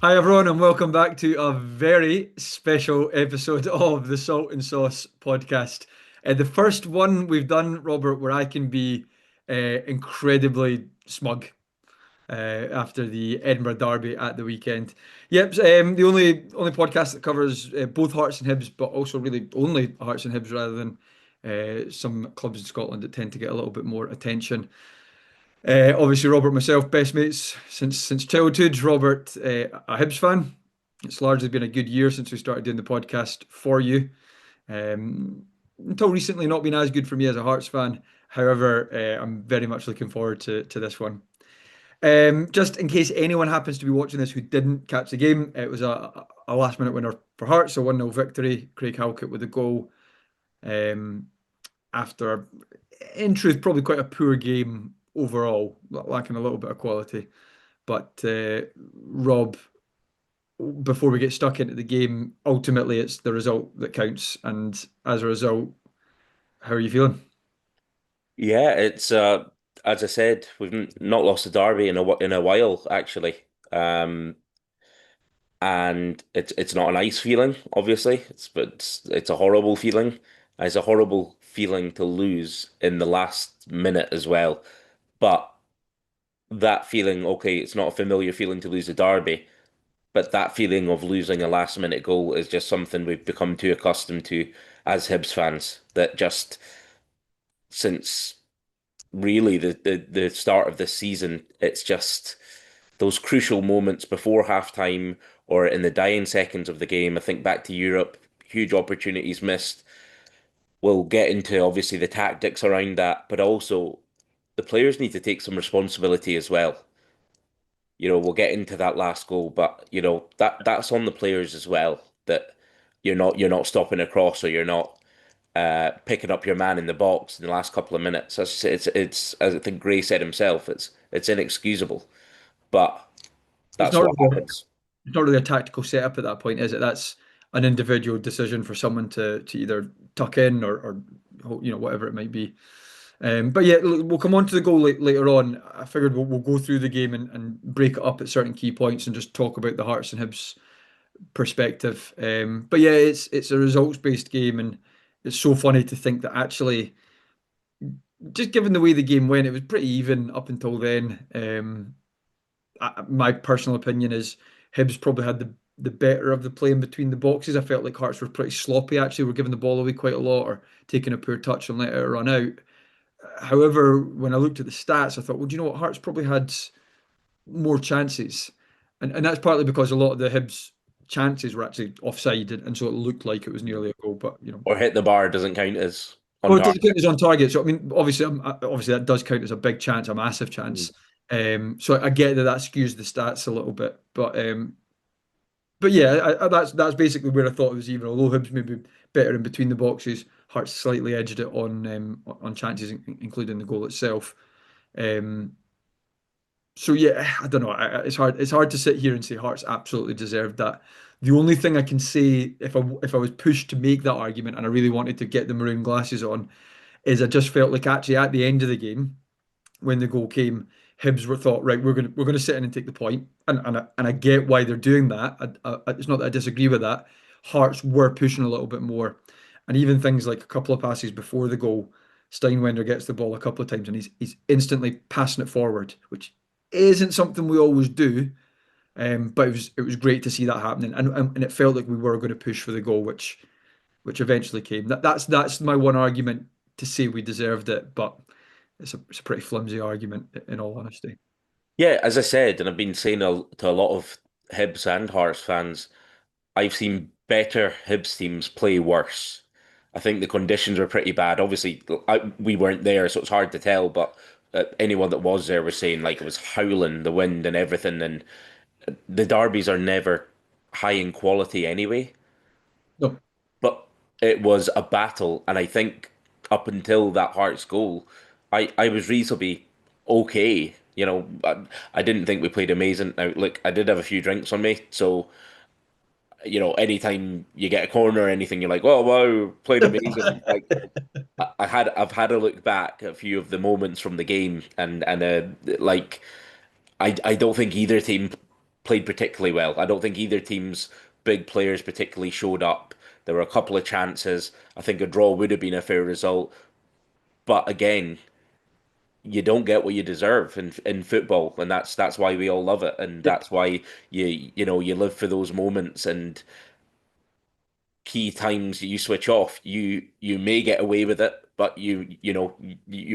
Hi, everyone, and welcome back to a very special episode of the Salt and Sauce podcast. The first one we've done, Robert, where I can be incredibly smug after the Edinburgh Derby at the weekend. Yep, the only podcast that covers both Hearts and Hibs, but also really only Hearts and Hibs rather than some clubs in Scotland that tend to get a little bit more attention. Obviously, Robert, myself, best mates since childhood. Robert, a Hibs fan. It's largely been a good year since we started doing the podcast for you. Um, until recently, not been as good for me as a Hearts fan. However, I'm very much looking forward to this one. Just in case anyone happens to be watching this who didn't catch the game, it was a last minute winner for Hearts, a 1-0 victory. Craig Halkett with a goal. Um, After, in truth, probably quite a poor game overall, lacking a little bit of quality. But Rob, before we get stuck into the game, ultimately it's the result that counts. And as a result, how are you feeling? Yeah, it's as I said, we've not lost a derby in a while actually. Um and it's not a nice feeling, obviously. It's a horrible feeling. It's a horrible feeling to lose in the last minute as well. But that feeling, okay, it's not a familiar feeling to lose a derby, but that feeling of losing a last minute goal is just something we've become too accustomed to as Hibs fans that just since really the start of this season. It's just those crucial moments before halftime or in the dying seconds of the game. I think back to Europe, huge opportunities missed. We'll get into obviously the tactics around that, but also the players need to take some responsibility as well. We'll get into that last goal, but that's on the players as well. That you're not stopping a cross or you're not picking up your man in the box in the last couple of minutes. It's as I think Gray said himself, it's inexcusable, but It's that's not what really happens. it's not really a tactical setup at that point, is it? That's an individual decision for someone to either tuck in or whatever it might be. But yeah, look, we'll come on to the goal later on. I figured we'll go through the game and break it up at certain key points and just talk about the Hearts and Hibs perspective. But yeah, it's a results based game, and it's so funny to think that actually, just given the way the game went, it was pretty even up until then. My personal opinion is Hibs probably had the better of the play in between the boxes. I felt like Hearts were pretty sloppy actually. We're giving the ball away quite a lot or taking a poor touch and let it run out. However, when I looked at the stats, I thought, well, do you know what? Hearts probably had more chances. And that's partly because a lot of the Hibs chances were actually offside, and so it looked like it was nearly a goal. But Or hit the bar doesn't count as on well, it doesn't target. count as on target. So I mean, obviously that does count as a big chance, a massive Mm. chance. So I get that skews the stats a little bit, but yeah, that's basically where I thought it was even. Although Hibs maybe better in between the boxes, Hearts slightly edged it on chances, including the goal itself. Um, so yeah, I don't know. It's hard to sit here and say Hearts absolutely deserved that. The only thing I can say, if I was pushed to make that argument and I really wanted to get the maroon glasses on, is I just felt like actually at the end of the game, when the goal came, Hibs were thought, right, we're gonna sit in and take the point, and I get why they're doing that. It's not that I disagree with that. Hearts were pushing a little bit more, and even things like a couple of passes before the goal, Steinwender gets the ball a couple of times and he's instantly passing it forward, which isn't something we always do. But it was great to see that happening, and it felt like we were going to push for the goal, which eventually came. That's my one argument to say we deserved it, but it's a pretty flimsy argument in all honesty. Yeah, as I said, and I've been saying to a lot of Hibs and Hearts fans, I've seen better Hibs teams play worse. I think the conditions were pretty bad. Obviously, we weren't there, so it's hard to tell. But anyone that was there was saying like it was howling, the wind and everything. And the derbies are never high in quality anyway. No, But it was a battle, and I think up until that Hearts goal, I was reasonably okay. I didn't think we played amazing. Now, look, I did have a few drinks on me, so anytime you get a corner or anything, you're like, "Oh wow, played amazing." Like I've had a look back at a few of the moments from the game, and like I don't think either team played particularly well. I don't think either team's big players particularly showed up. There were a couple of chances. I think a draw would have been a fair result. But again, you don't get what you deserve in football, and that's why we all love it, and Yep. that's why you live for those moments and key times you switch off. You may get away with it, but you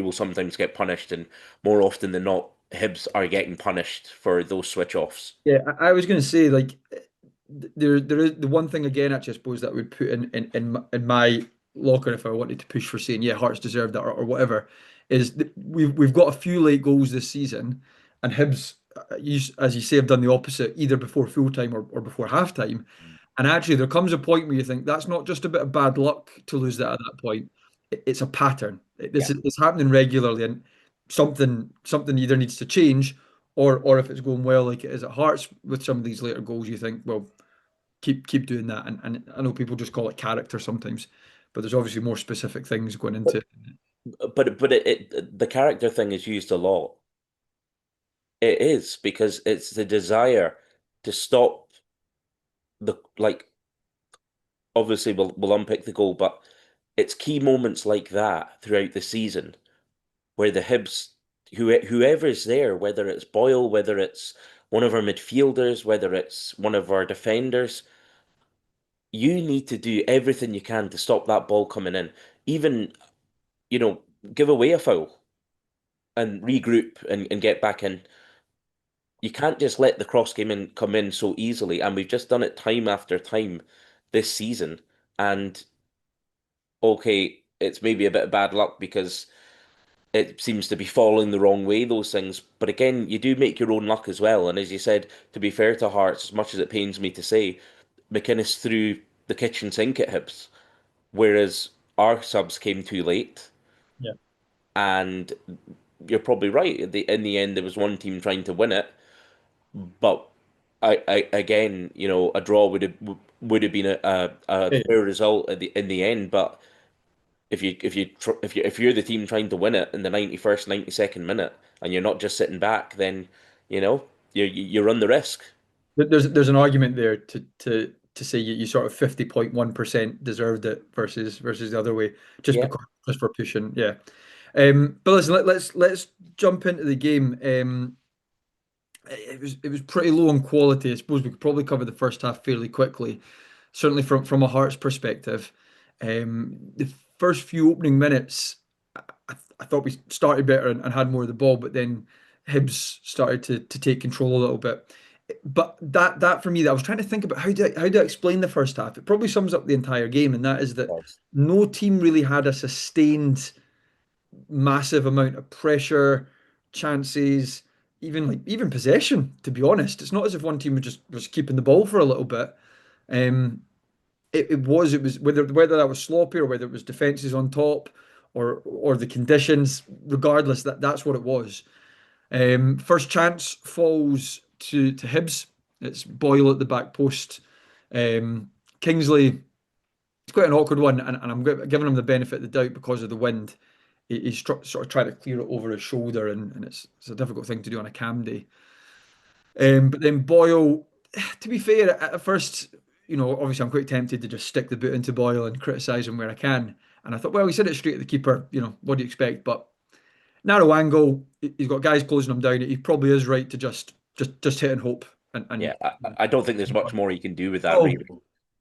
will sometimes get punished, and more often than not, Hibs are getting punished for those switch offs. Yeah, I was going to say like there is the one thing again actually I suppose that I would put in my locker if I wanted to push for saying yeah Hearts deserve that or whatever is that we've got a few late goals this season and Hibs as you say have done the opposite either before full time or before half time and actually there comes a point where you think that's not just a bit of bad luck to lose that at that point it's a pattern Yeah. it's happening regularly and something either needs to change or if it's going well like it is at Hearts with some of these later goals, you think, well, keep doing that. And I know people just call it character sometimes, but there's obviously more specific things going into it. The character thing is used a lot. It is because it's the desire to stop the like. Obviously, we'll unpick the goal, but it's key moments like that throughout the season where the Hibs, whoever's there, whether it's Boyle, whether it's one of our midfielders, whether it's one of our defenders, you need to do everything you can to stop that ball coming in. Even, you know, give away a foul and regroup and get back in. You can't just let the cross game in come in so easily, and we've just done it time after time this season. And okay, it's maybe a bit of bad luck because it seems to be falling the wrong way, those things. But again, you do make your own luck as well. And as you said, to be fair to Hearts, as much as it pains me to say, McInnes threw the kitchen sink at Hibs, whereas our subs came too late. Yeah. And you're probably right. In the end, there was one team trying to win it, but I again, a draw would have been a Yeah. fair result at in the end. But if you're the team trying to win it in the 91st, 92nd minute, and you're not just sitting back, then you run the risk. There's an argument there to say you sort of 50.1% deserved it versus the other way, just Yeah, because just for pushing. Yeah. But listen, let's jump into the game. It was pretty low on quality. I suppose we could probably cover the first half fairly quickly. Certainly from a Hearts perspective. The first few opening minutes, I thought we started better and had more of the ball, but then Hibs started to take control a little bit. But that for me, I was trying to think about how do I explain the first half. It probably sums up the entire game, and that is of that course. no team really had a sustained massive amount of pressure, chances, even possession. To be honest, it's not as if one team was keeping the ball for a little bit. Um, it was whether that was sloppy or whether it was defenses on top or the conditions. Regardless, that's what it was. First chance falls to Hibs. It's Boyle at the back post. Kingsley, it's quite an awkward one, and I'm giving him the benefit of the doubt because of the wind. He's sort of trying to clear it over his shoulder, and it's a difficult thing to do on a cam day. But then Boyle, to be fair, at first, obviously I'm quite tempted to just stick the boot into Boyle and criticise him where I can. And I thought, well, he said it straight at the keeper. What do you expect? But narrow angle, he's got guys closing him down. He probably is right to just hit and hope. And Yeah, I don't think there's much more you can do with that, oh really.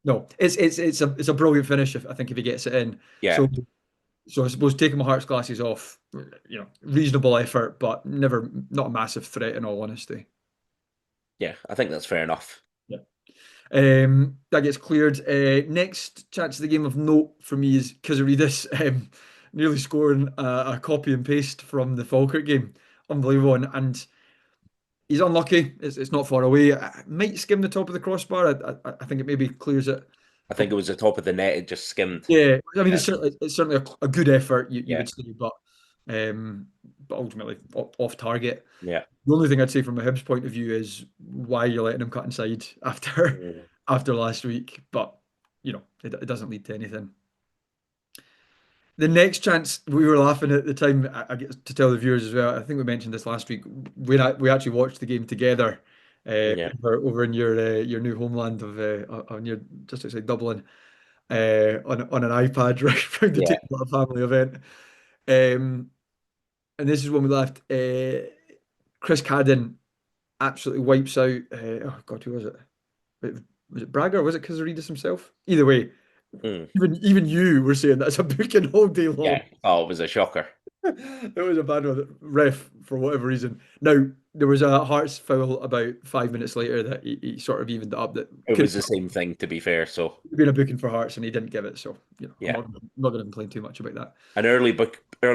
no, it's a brilliant finish. If I think if he gets it in, Yeah, so I suppose taking my Hearts glasses off, reasonable effort, but never not a massive threat in all honesty. yeah, I think that's fair enough. Yeah. That gets cleared. Next chance of the game of note for me is Kazarides nearly scoring a copy and paste from the Falkirk game. Unbelievable. And he's unlucky. It's not far away. I might skim the top of the crossbar. I think it maybe clears it. I think it was the top of the net, it just skimmed. Yeah, I mean Yeah, it's certainly a good effort you yeah, would say, um, but ultimately off target. yeah. The only thing I'd say from a Hibs point of view is why you're letting him cut inside after Mm. after last week, but it doesn't lead to anything. The next chance we were laughing at the time. I get to tell the viewers as well. I think we mentioned this last week. We actually watched the game together. Yeah. over in your new homeland of on your just outside Dublin on an iPad right to Yeah. take part in a family event. Um, and this is when we left. Chris Cadden absolutely wipes out. Oh God, who was it? Wait, was it Braga or was it Casaridis himself? Either way, Mm. even you were saying that's a booking all day long. Yeah. Oh, it was a shocker. It was a bad one. Ref, for whatever reason. Now, there was a Hearts foul about 5 minutes later that he sort of evened it up that It could was the same thing, to be fair. So, have been a booking for Hearts and he didn't give it. So, I'm yeah. not going to complain too much about that. An early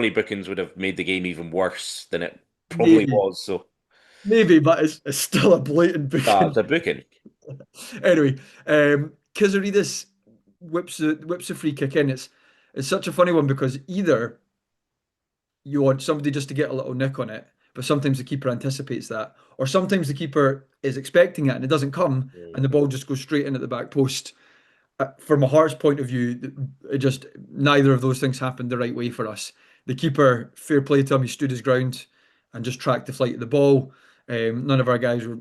bookings would have made the game even worse than it probably Maybe, was. So, maybe, but it's still a blatant it's booking. a booking. Anyway, Kizaridis whips the free kick in. It's such a funny one because either you want somebody just to get a little nick on it, but sometimes the keeper anticipates that, or sometimes the keeper is expecting it and it doesn't come, Mm. and the ball just goes straight in at the back post. From a Hearts point of view, it just neither of those things happened the right way for us. The keeper, fair play to him, he stood his ground and just tracked the flight of the ball. None of our guys were,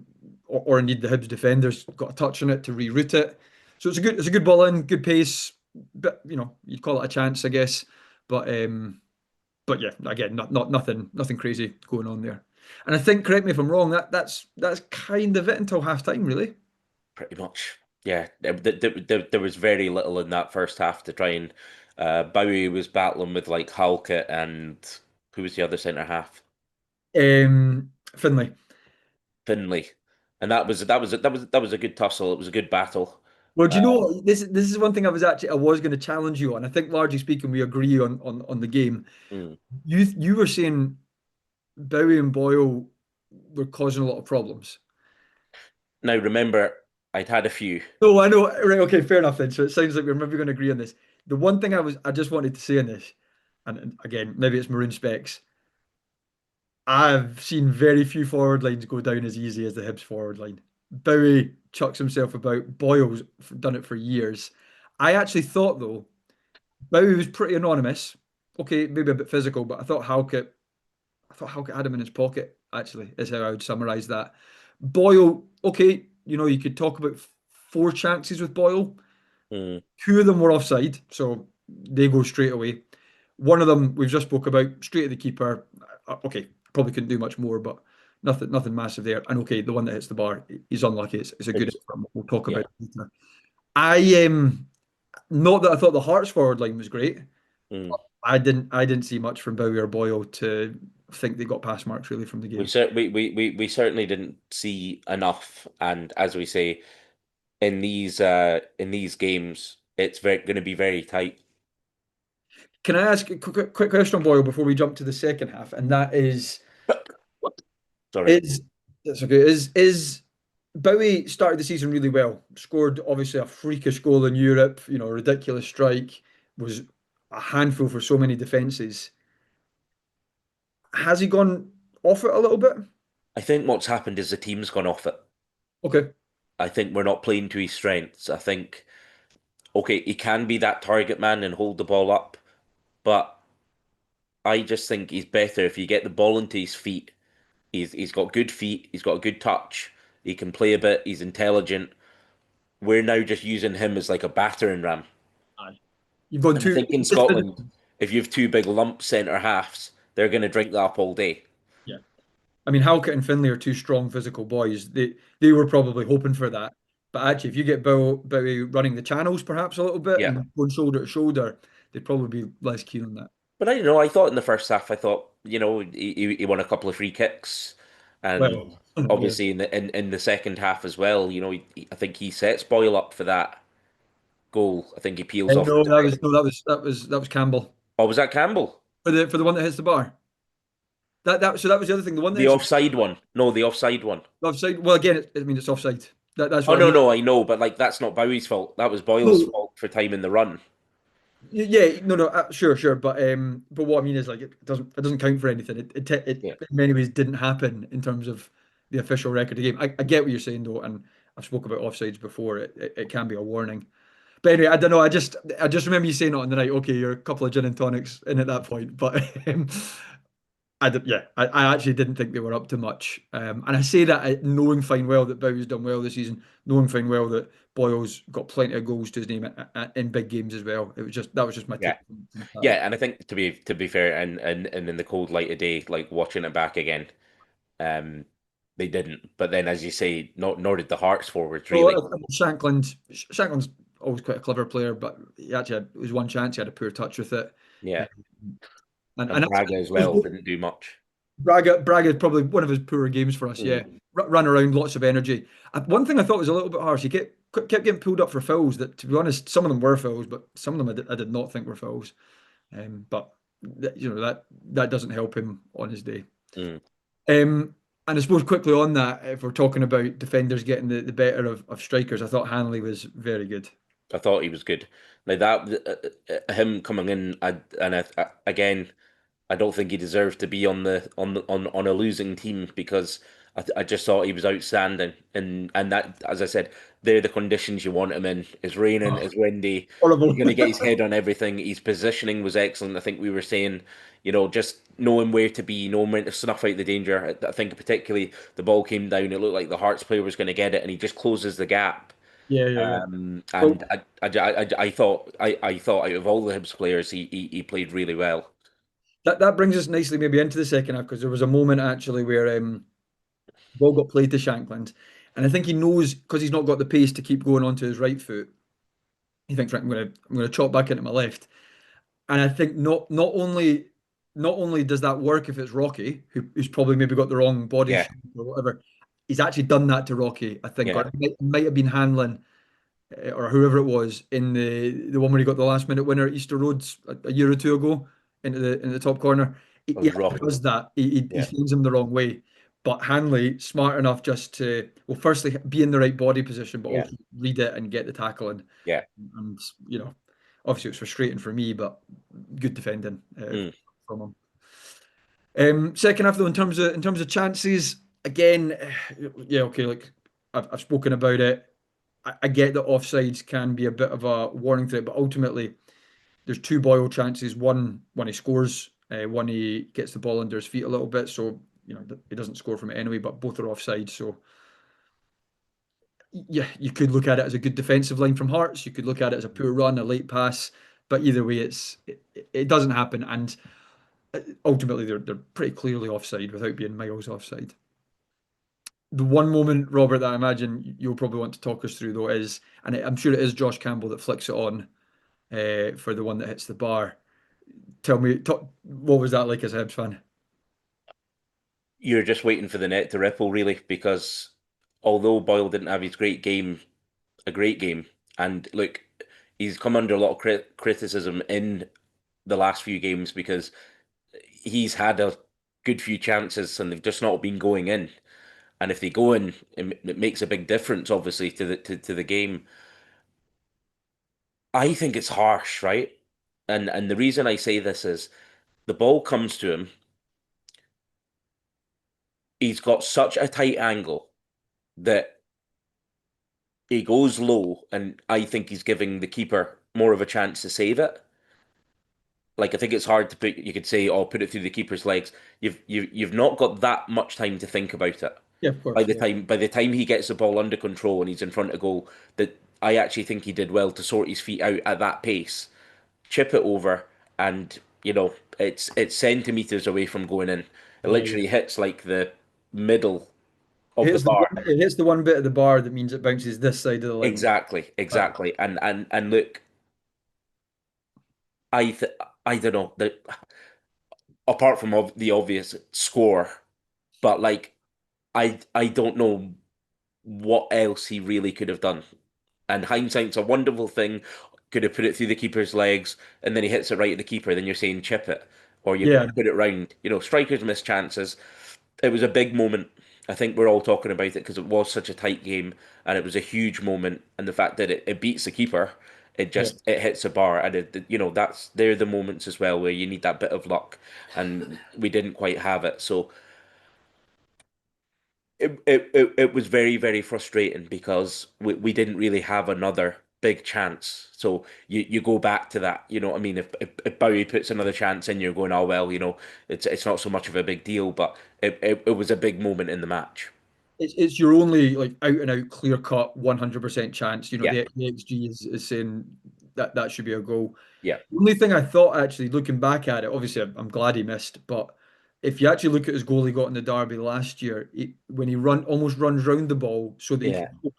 or indeed the Hibs defenders, got a touch on it to reroute it. So it's a good ball in, good pace. But you'd call it a chance, I guess. But but yeah, again, not nothing crazy going on there. And I think, correct me if I'm wrong, that's kind of it until half time, really. Pretty much. Yeah. There was very little in that first half to try and Bowie was battling with like Halkett and who was the other centre half? Finlay. Finley. And that was a good tussle. It was a good battle. Well, do Uh, you know what? This is one thing I was going to challenge you on. I think largely speaking, we agree on the game. mm. You were saying Bowie and Boyle were causing a lot of problems. Now remember, I'd had a few. No, I know. Right, okay, fair enough then. So it sounds like we're maybe going to agree on this. The one thing I just wanted to say in this, and again, maybe it's maroon specs. I've seen very few forward lines go down as easy as the Hibs forward line. Bowie chucks himself about. Boyle's done it for years. I actually thought though Bowie was pretty anonymous. Okay, maybe a bit physical, but I thought Halkett had him in his pocket. Actually, is how I would summarise that. Boyle, okay, you could talk about four chances with Boyle. Mm. Two of them were offside, so they go straight away. One of them we've just spoke about, straight at the keeper. Okay, probably couldn't do much more, but nothing massive there. And okay, the one that hits the bar, he's unlucky. It's a It good was, effort. We'll talk about yeah. it later. I not that I thought the Hearts forward line was great. Mm. I didn't see much from Bowie or Boyle to think they got pass marks really from the We, game. cer we certainly didn't see enough. And as we say, in these games, it's very going to be very tight. Can I ask a quick question on Boyle before we jump to the second half? And that Sorry. is that's okay. Is Bowie started the season really well. Scored obviously a freakish goal in Europe. A ridiculous strike. Was a handful for so many defenses. Has he gone off it a little bit? I think what's happened is the team's gone off it. Okay. I think we're not playing to his strengths. I think, okay, he can be that target man and hold the ball up, but I just think he's better if you get the ball into his feet. He's got good feet, he's got a good touch, he can play a bit, he's intelligent. We're now just using him as like a battering ram. Aye. You've gone And I too. think in Scotland, if you have two big lump centre halves, they're going to drink that up all day. Yeah. I mean, Halkett and Finlay are two strong physical boys. They were probably hoping for that. But actually, if you get Bowie running the channels perhaps a little bit Yeah. and going shoulder to shoulder, they'd probably be less keen on that. But I don't know. I thought in the first half, I thought, he won a couple of free kicks. And Well, yeah. obviously in the second half as well, I think he sets Boyle up for that goal. I think he peels off the No, that was defender. no, that was Campbell Oh, was that Campbell? for the one that hits the bar. That was the other thing. The one that The hits offside one. No, the offside one. the offside. Well, again, I mean it's offside. That's Oh what I no, mean. no, I know, but like that's not Bowie's fault. That was Boyle's No, fault for timing the run. yeah, no, sure, but what I mean is like it doesn't count for anything. It Yeah. in many ways didn't happen in terms of the official record of the game. I get what you're saying though, and I've spoke about offsides before. It can be a warning. But anyway, I don't know. I just remember you saying it on the night. Okay, you're a couple of gin and tonics in at that point, but yeah, I actually didn't think they were up to much. And I say that knowing fine well that Bowie's done well this season, knowing fine well that Boyle's got plenty of goals to his name in big games as well. It was just that was just my Yeah. take from that. Yeah, and I think to be fair, and in the cold light of day, like watching it back again, um, they didn't. But then, as you say, not nor did the Hearts forwards Well, really. Shankland's always quite a clever player, but he actually had, it was one chance he had a poor touch with it. Yeah, Um, and and that's, Braga as well didn't do much. Braga is probably one of his poorer games for us. Yeah, Mm. run around, lots of energy. One thing I thought was a little bit harsh. He kept getting pulled up for fouls. That, to be honest, some of them were fouls, but some of them I did not think were fouls. But that doesn't help him on his day. Mm. And I suppose quickly on that, if we're talking about defenders getting the better of strikers, I thought Hanley was very good. I thought he was good. Like that, him coming in, again, I don't think he deserved to be on a losing team because I just thought he was outstanding. And that, as I said, they're the conditions you want him in. It's raining, Oh, it's windy. He's horrible. going to get his head on everything. His positioning was excellent. I think we were saying, just knowing where to be, knowing when to snuff out the danger. I think particularly the ball came down. It looked like the Hearts player was going to get it, and he just closes the gap. Yeah, yeah, yeah. And Well, I thought out of all the Hibs players, he played really well. that brings us nicely maybe into the second half because there was a moment actually where ball got played to Shankland, and I think he knows because he's not got the pace to keep going onto his right foot. He thinks, right, I'm gonna chop back into my left. And I think not only does that work if it's Rocky, who's probably maybe got the wrong body Yeah, shape or whatever, he's actually done that to Rocky, I think, or yeah, it might have been Hanlon or whoever it was in the one where he got the last minute winner at Easter Roads a year or two ago into the top corner. He, it he was actually Rocky. does that. He Yeah, swings him the wrong way. But Hanley, smart enough just to, well, firstly, be in the right body position, but yeah, also read it and get the tackle in. yeah. And, obviously it's frustrating for me, but good defending Mm. from him. Second half though, in terms of chances, again, yeah, okay, like I've spoken about it. I get that offsides can be a bit of a warning threat, but ultimately there's two Boyle chances. One when he scores, one he gets the ball under his feet a little bit, so he doesn't score from it anyway. But both are offside, so yeah, you could look at it as a good defensive line from Hearts. You could look at it as a poor run, a late pass. But either way, it doesn't happen, and ultimately they're pretty clearly offside without being miles offside. The one moment, Robert, that I imagine you'll probably want to talk us through though is, and I'm sure it is Josh Campbell that flicks it on for the one that hits the bar. Tell me, what was that like as a Hibs fan? You're just waiting for the net to ripple, really, because although Boyle didn't have his a great game, and look, he's come under a lot of criticism in the last few games because he's had a good few chances and they've just not been going in. And if they go in, it makes a big difference, obviously, to the game. I think it's harsh, right? And the reason I say this is the ball comes to him. He's got such a tight angle that he goes low, and I think he's giving the keeper more of a chance to save it. Like I think it's hard to put. You could say, "Oh, put it through the keeper's legs." You've not got that much time to think about it. Yeah, of By course. the Yeah, time by the time he gets the ball under control and he's in front of goal, that I actually think he did well to sort his feet out at that pace, chip it over, and it's centimeters away from going in. It yeah, yeah. literally hits like the middle It of the hits the bar. one, it hits the one bit of the bar that means it bounces this side of the line. Exactly, Right. exactly. And look, I th I don't know that apart from the obvious score, but like I don't know what else he really could have done. And hindsight's a wonderful thing. Could have put it through the keeper's legs, and then he hits it right at the keeper. Then you're saying chip it, or you've got Yeah, to put it round. Strikers miss chances. It was a big moment. I think we're all talking about it because it was such a tight game, and it was a huge moment. And the fact that it beats the keeper, it yeah. just it hits a bar, and they're the moments as well where you need that bit of luck, and we didn't quite have it. So it was very, very frustrating because we didn't really have another big chance. So you go back to that. You know what I mean? If Bowie puts another chance in, you're going, oh well, it's not so much of a big deal, but it was a big moment in the match. It's your only like out and out clear cut 100% chance. You know, Yeah, the XG is saying that that should be a goal. yeah, The only thing I thought actually looking back at it, obviously I'm glad he missed, but if you actually look at his goal he got in the derby last year, when he almost runs round the ball so that he yeah. can,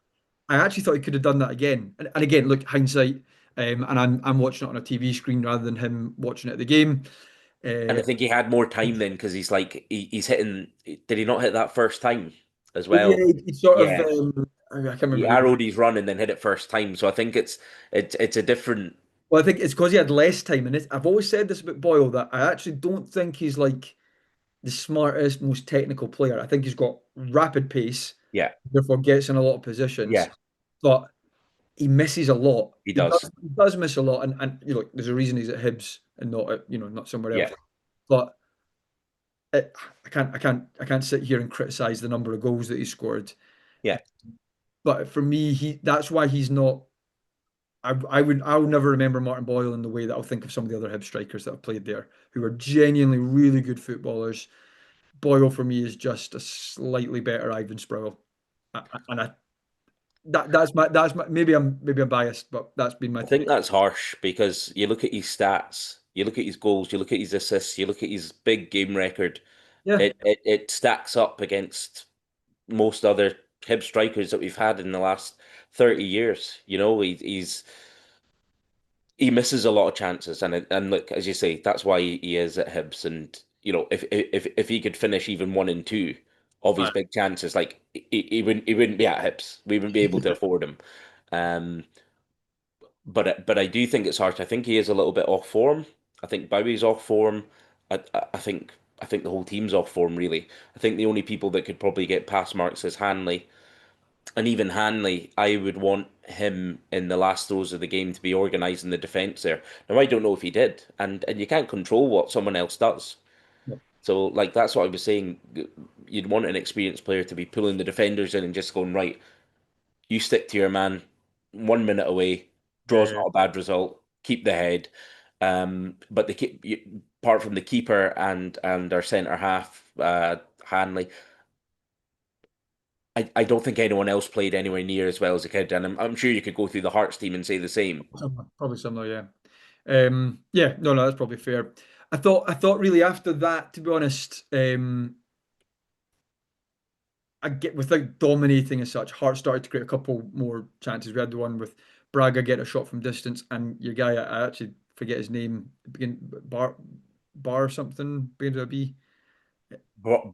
I actually thought he could have done that again. And again, look, hindsight, and I'm watching it on a TV screen rather than him watching it at the game. And Uh, I think he had more time then because he's like he's hitting. Did he not hit that first time as yeah, well? he sort of, Yeah, I can't he remember who. arrowed his run and then hit it first time. So I think it's a different. Well, I think it's because he had less time, and I've always said this about Boyle that I actually don't think he's like the smartest, most technical player. I think he's got rapid pace, Yeah, therefore gets in a lot of positions, yeah, but he misses a lot. he He does. does miss a lot, and there's a reason he's at Hibs and not at, not somewhere else. Yeah, But I can't sit here and criticize the number of goals that he scored. yeah. But for me, that's why he's not. I'll never remember Martin Boyle in the way that I'll think of some of the other Hib strikers that have played there, who are genuinely really good footballers. Boyle for me is just a slightly better Ivan Sproul, and that's my maybe I'm biased, but that's been my I take. think that's harsh because you look at his stats, you look at his goals, you look at his assists, you look at his big game record. Yeah, It stacks up against most other Hib strikers that we've had in the last 30 years. He misses a lot of chances, and look, as you say, that's why he is at Hibs. And if he could finish even one and two of his right. big chances, like he wouldn't be at Hibs. We wouldn't be able to afford him. Um, but I do think it's harsh. I think he is a little bit off form. I think Bowie's off form. I think the whole team's off form really. I think the only people that could probably get past marks is Hanley. And even Hanley, I would want him in the last throws of the game to be organising the defence there. Now I don't know if he did, and you can't control what someone else does. So like that's what I was saying. You'd want an experienced player to be pulling the defenders in and just going right. You stick to your man. 1 minute away, draw's Yeah, not a bad result. Keep the head. But apart from the keeper and our centre half, Hanley, I don't think anyone else played anywhere near as well as a kid, and I'm sure you could go through the Hearts team and say the same. probably similar. Yeah, yeah. No, that's probably fair. I thought really after that, to be honest, I get without dominating as such. Hart started to create a couple more chances. We had the one with Braga get a shot from distance, and your guy, I actually forget his name, Bar something, begins with a B. Bar,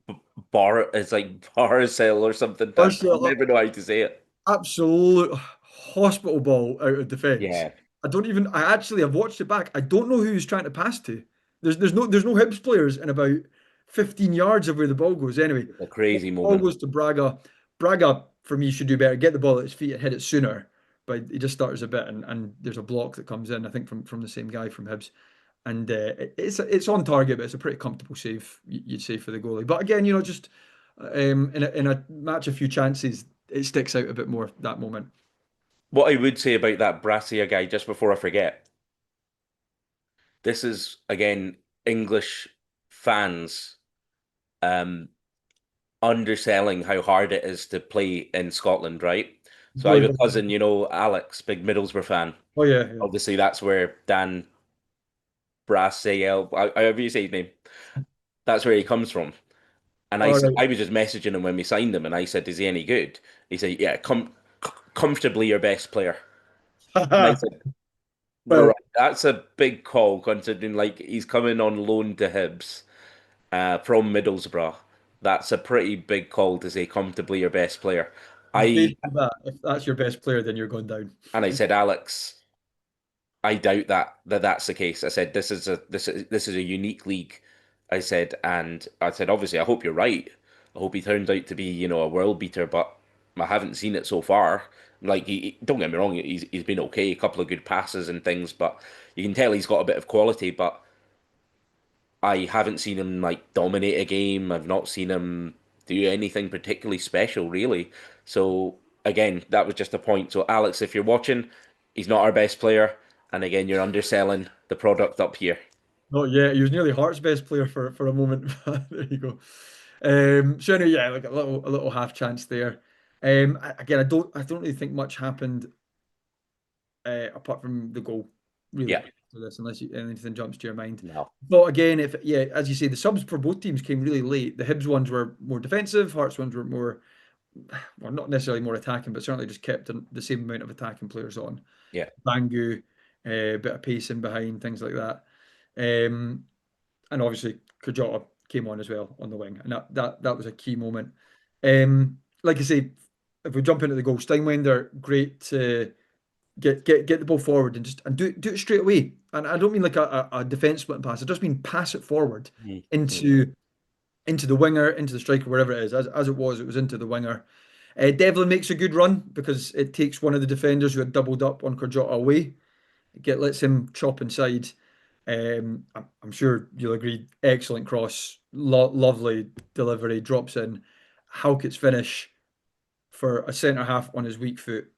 bar it's like Barisel or something. I Barcelona, never know how to say it. absolute hospital ball out of defence. Yeah, I don't even. I actually have watched it back. I don't know who he's trying to pass to. There's no Hibs players in about 15 yards of where the ball goes. Anyway, it's a crazy ball moment. goes to Braga. Braga for me should do better. Get the ball at his feet and hit it sooner. But he just stutters a bit, and there's a block that comes in. I think from the same guy from Hibs, and it's on target, but it's a pretty comfortable save. You'd say for the goalie. But again, just in a match, a few chances, it sticks out a bit more that moment. What I would say about that Brassia guy, just before I forget, this is again English fans um, underselling how hard it is to play in Scotland, right? So I have a cousin, Alex, big Middlesbrough fan. Oh yeah, yeah. Obviously, that's where Dan Brassael, however you say his name, that's where he comes from. And All I right. was just messaging him when we signed him, and I said, "Is he any good?" He said, "Yeah, comfortably your best player." And I said, Well, "Right, that's a big call considering like he's coming on loan to Hibs from Middlesbrough. That's a pretty big call to say comfortably your best player." I based on that, if that's your best player, then you're going down. and I said, Alex, I doubt that's the case. I said this is a unique league. I said, and I said, obviously, I hope you're right. I hope he turns out to be, a world beater, but I haven't seen it so far. Like, don't get me wrong, he's been okay, a couple of good passes and things, but you can tell he's got a bit of quality. But I haven't seen him like dominate a game. I've not seen him do anything particularly special, really. So again, that was just a point. So Alex, if you're watching, he's not our best player. And again, you're underselling the product up here. Not yet. He was nearly Hearts' best player for a moment. But there you go. So anyway, yeah, like a little half chance there. Again, I don't really think much happened apart from the goal, Yeah, really, for this, unless anything jumps to your mind. no, But again, if yeah, as you say, the subs for both teams came really late. The Hibs ones were more defensive. Hearts ones were more, well, not necessarily more attacking, but certainly just kept the same amount of attacking players on. yeah. Bangu, a bit of pace in behind, things like that. Um, and obviously Kajota came on as well on the wing, and that was a key moment. Like I say, if we jump into the goal, Steinwender, great to get the ball forward and just and do it straight away. And I don't mean like a defense split pass. I just mean pass it forward Mm, mm. into into the winger, into the striker, wherever it is. As it was into the winger. Devlin makes a good run because it takes one of the defenders who had doubled up on Kajota away. Lets him chop inside. I'm sure you'll agree. Excellent cross, lovely delivery, drops in. Halkett's finish for a centre half on his weak foot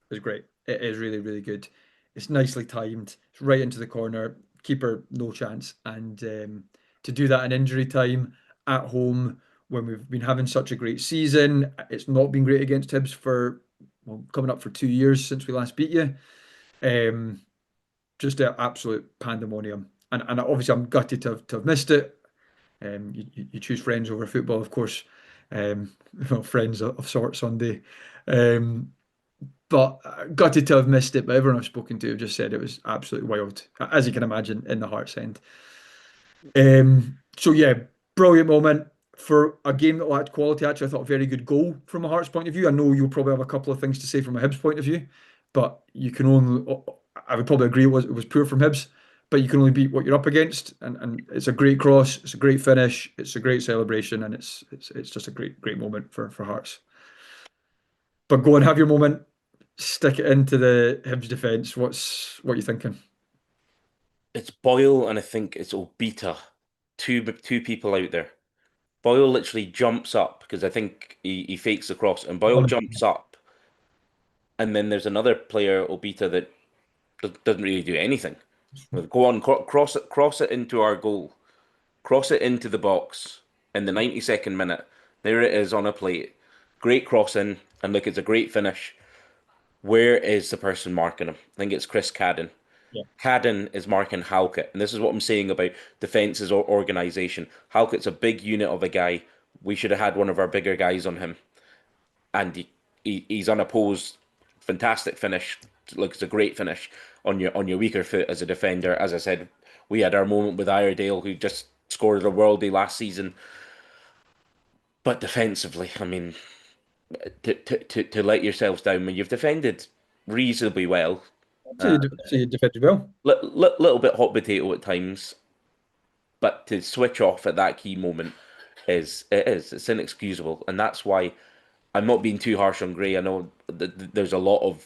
is great. It is really, really good. It's nicely timed. It's right into the corner. Keeper, no chance. And to do that in injury time at home when we've been having such a great season, it's not been great against Hibs for, well, coming up for 2 years since we last beat you. Um, just an absolute pandemonium. And obviously, I'm gutted to have missed it. You choose friends over football, of course. Well, friends of sorts Sunday. Um, but gutted to have missed it. But everyone I've spoken to have just said it was absolutely wild, as you can imagine, in the Hearts End. So yeah, brilliant moment for a game that lacked quality. Actually, I thought a very good goal from a Hearts point of view. I know you'll probably have a couple of things to say from a Hibs point of view, but you can only. I would probably agree it was poor from Hibs, but you can only beat what you're up against, and it's a great cross, it's a great finish, it's a great celebration, and it's just a great moment for Hearts. But go and have your moment, stick it into the Hibs defence. What are you thinking? It's Boyle and I think it's Obita. Two people out there. Boyle literally jumps up because I think he fakes the cross, and Boyle jumps up, and then there's another player, Obita, that doesn't really do anything. Well, go on, cross it into our goal, cross it into the box in the 92nd minute. There it is on a plate. Great crossing, and look, it's a great finish. Where is the person marking him? I think it's Chris Cadden. Yeah. Cadden is marking Halkett, and this is what I'm saying about defense's organisation. Halkett's a big unit of a guy. We should have had one of our bigger guys on him, and he's unopposed. Fantastic finish. Looks a great finish on your weaker foot as a defender. As I said, we had our moment with Iredale, who just scored a worldie last season. But defensively, I mean, to let yourselves down when you've defended reasonably well, uh, So you defended well. little bit hot potato at times, but to switch off at that key moment it's inexcusable, and that's why I'm not being too harsh on Gray. I know there's a lot of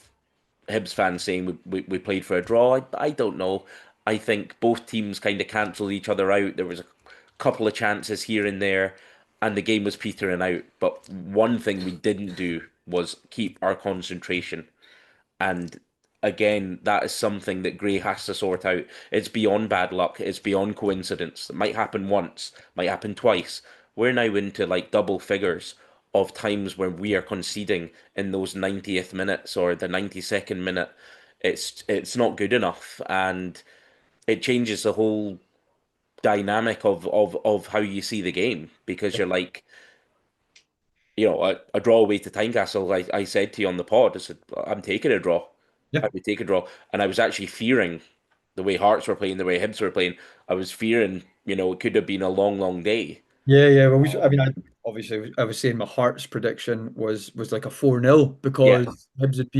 Hibs fans saying we played for a draw. I don't know. I think both teams kind of cancelled each other out. There was a couple of chances here and there, and the game was petering out. But one thing we didn't do was keep our concentration. And again, that is something that Gray has to sort out. It's beyond bad luck. It's beyond coincidence. It might happen once, might happen twice. We're now into like double figures of times where we are conceding in those 90th minutes or the 92nd minute. It's not good enough, and it changes the whole dynamic of how you see the game because you're like, a draw away to Tynecastle. I said to you on the pod, I said, I'm taking a draw. Yeah. I would take a draw. And I was actually fearing the way Hearts were playing, the way Hibs were playing. I was fearing, it could have been a long, long day. Yeah, yeah. Well, I mean, Um, obviously, I was saying my Hearts prediction was like a 4-0 yeah, because Hibs had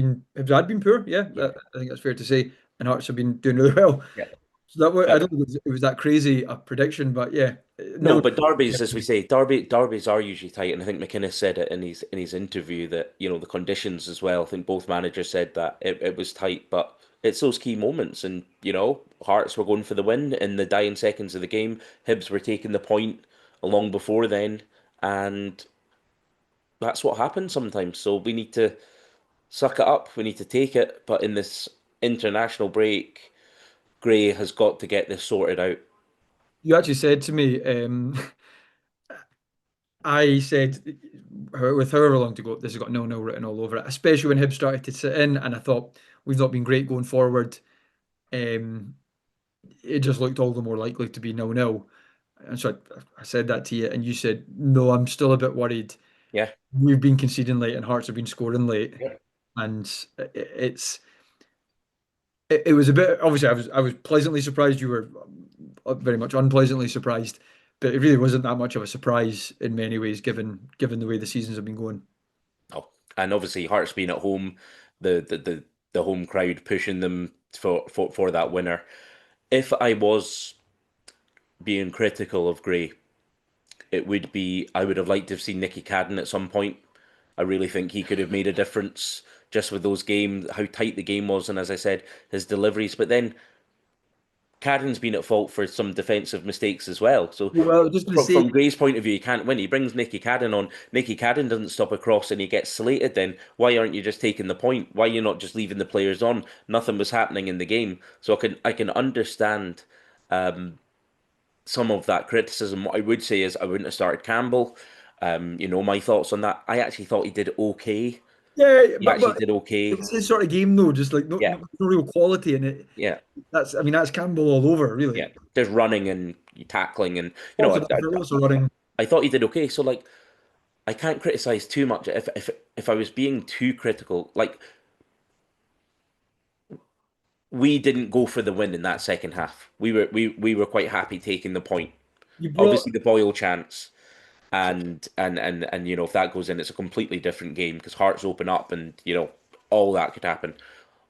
been poor. Yeah, yeah, I think that's fair to say, and Hearts have been doing really well. yeah. So I don't But think it was that crazy a prediction, but yeah, no, no. but derbies, as we say, derbies are usually tight, and I think McInnes said it in his interview that the conditions as well. I think both managers said that it was tight, but it's those key moments, and Hearts were going for the win in the dying seconds of the game. Hibs were taking the point long before then, and that's what happens sometimes. So we need to suck it up. We need to take it, but in this international break, Gray has got to get this sorted out. You actually said to me, I said, with however long to go, this has got 0-0 written all over it, especially when Hibs started to sit in, and I thought we've not been great going forward. Um, it just looked all the more likely to be 0-0. And so I said that to you, and you said, no, I'm still a bit worried. Yeah. We've been conceding late, and Hearts have been scoring late, Yeah. and it's it was a bit. Obviously, I was pleasantly surprised. You were very much unpleasantly surprised, but it really wasn't that much of a surprise in many ways, given the way the seasons have been going. Oh, and obviously Hearts being at home, the home crowd pushing them for that winner. If I was being critical of Gray, it would be I would have liked to have seen Nicky Cadden at some point. I really think he could have made a difference just with those games, how tight the game was, and as I said, his deliveries. But then Cadden's been at fault for some defensive mistakes as well. So Well, I was just going to from say, Gray's point of view, he can't win. He brings Nicky Cadden on. Nicky Cadden doesn't stop a cross and he gets slated. Then why aren't you just taking the point? Why are you not just leaving the players on? Nothing was happening in the game, so I can understand some of that criticism. What I would say is I wouldn't have started Campbell. My thoughts on that. I actually thought he did okay. yeah, He actually but did it okay. was his sort of game though, just like Yeah, no real quality in it. yeah, I mean, that's Campbell all over, yeah. really. There's running and tackling, and Lots of effort, lots of running. I thought he did okay. So like, I can't criticize too much. If I was being too critical, like we didn't go for the win in that second half. We were quite happy taking the point. You brought Obviously, the Boyle chance, and if that goes in, it's a completely different game because Hearts open up, and all that could happen.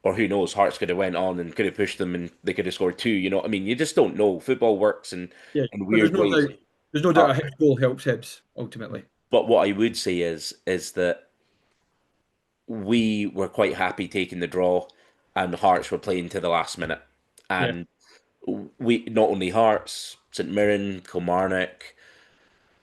Or who knows, Hearts could have went on and could have pushed them, and they could have scored two. I mean, you just don't know. Football works yeah, in but weird ways. there's no Uh, doubt a Hibs goal helps Hibs ultimately. but what I would say is that we were quite happy taking the draw, and Hearts were playing to the last minute. Yeah, And we not only Hearts, St Mirren, Kilmarnock,